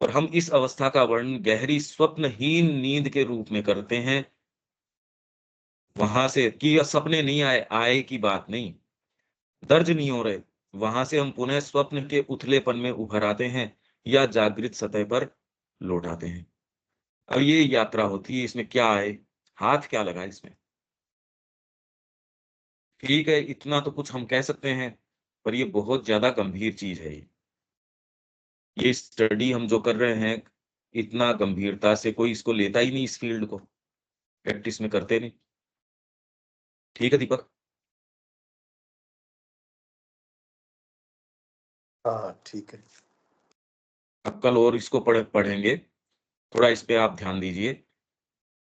और हम इस अवस्था का वर्णन गहरी स्वप्नहीन नींद के रूप में करते हैं। वहां से कि यह सपने नहीं आए, आए की बात नहीं, दर्ज नहीं हो रहे, वहां से हम पुनः स्वप्न के उथलेपन में उभर आते हैं या जागृत सतह पर लौट आते हैं। अब ये यात्रा होती है, इसमें क्या है, हाथ क्या लगा इसमें। ठीक है, इतना तो कुछ हम कह सकते हैं, पर ये बहुत ज्यादा गंभीर चीज है। ये स्टडी हम जो कर रहे हैं, इतना गंभीरता से कोई इसको लेता ही नहीं, इस फील्ड को प्रैक्टिस में करते नहीं। ठीक है दीपक। हाँ ठीक है। अब कल और इसको पढ़ेंगे, थोड़ा इस पे आप ध्यान दीजिए।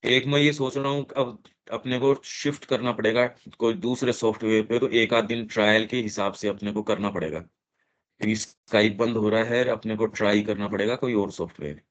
एक मैं ये सोच रहा हूँ, अब अपने को शिफ्ट करना पड़ेगा कोई दूसरे सॉफ्टवेयर पे, तो एक आध दिन ट्रायल के हिसाब से अपने को करना पड़ेगा, क्योंकि स्काइप बंद हो रहा है, अपने को ट्राई करना पड़ेगा कोई और सॉफ्टवेयर।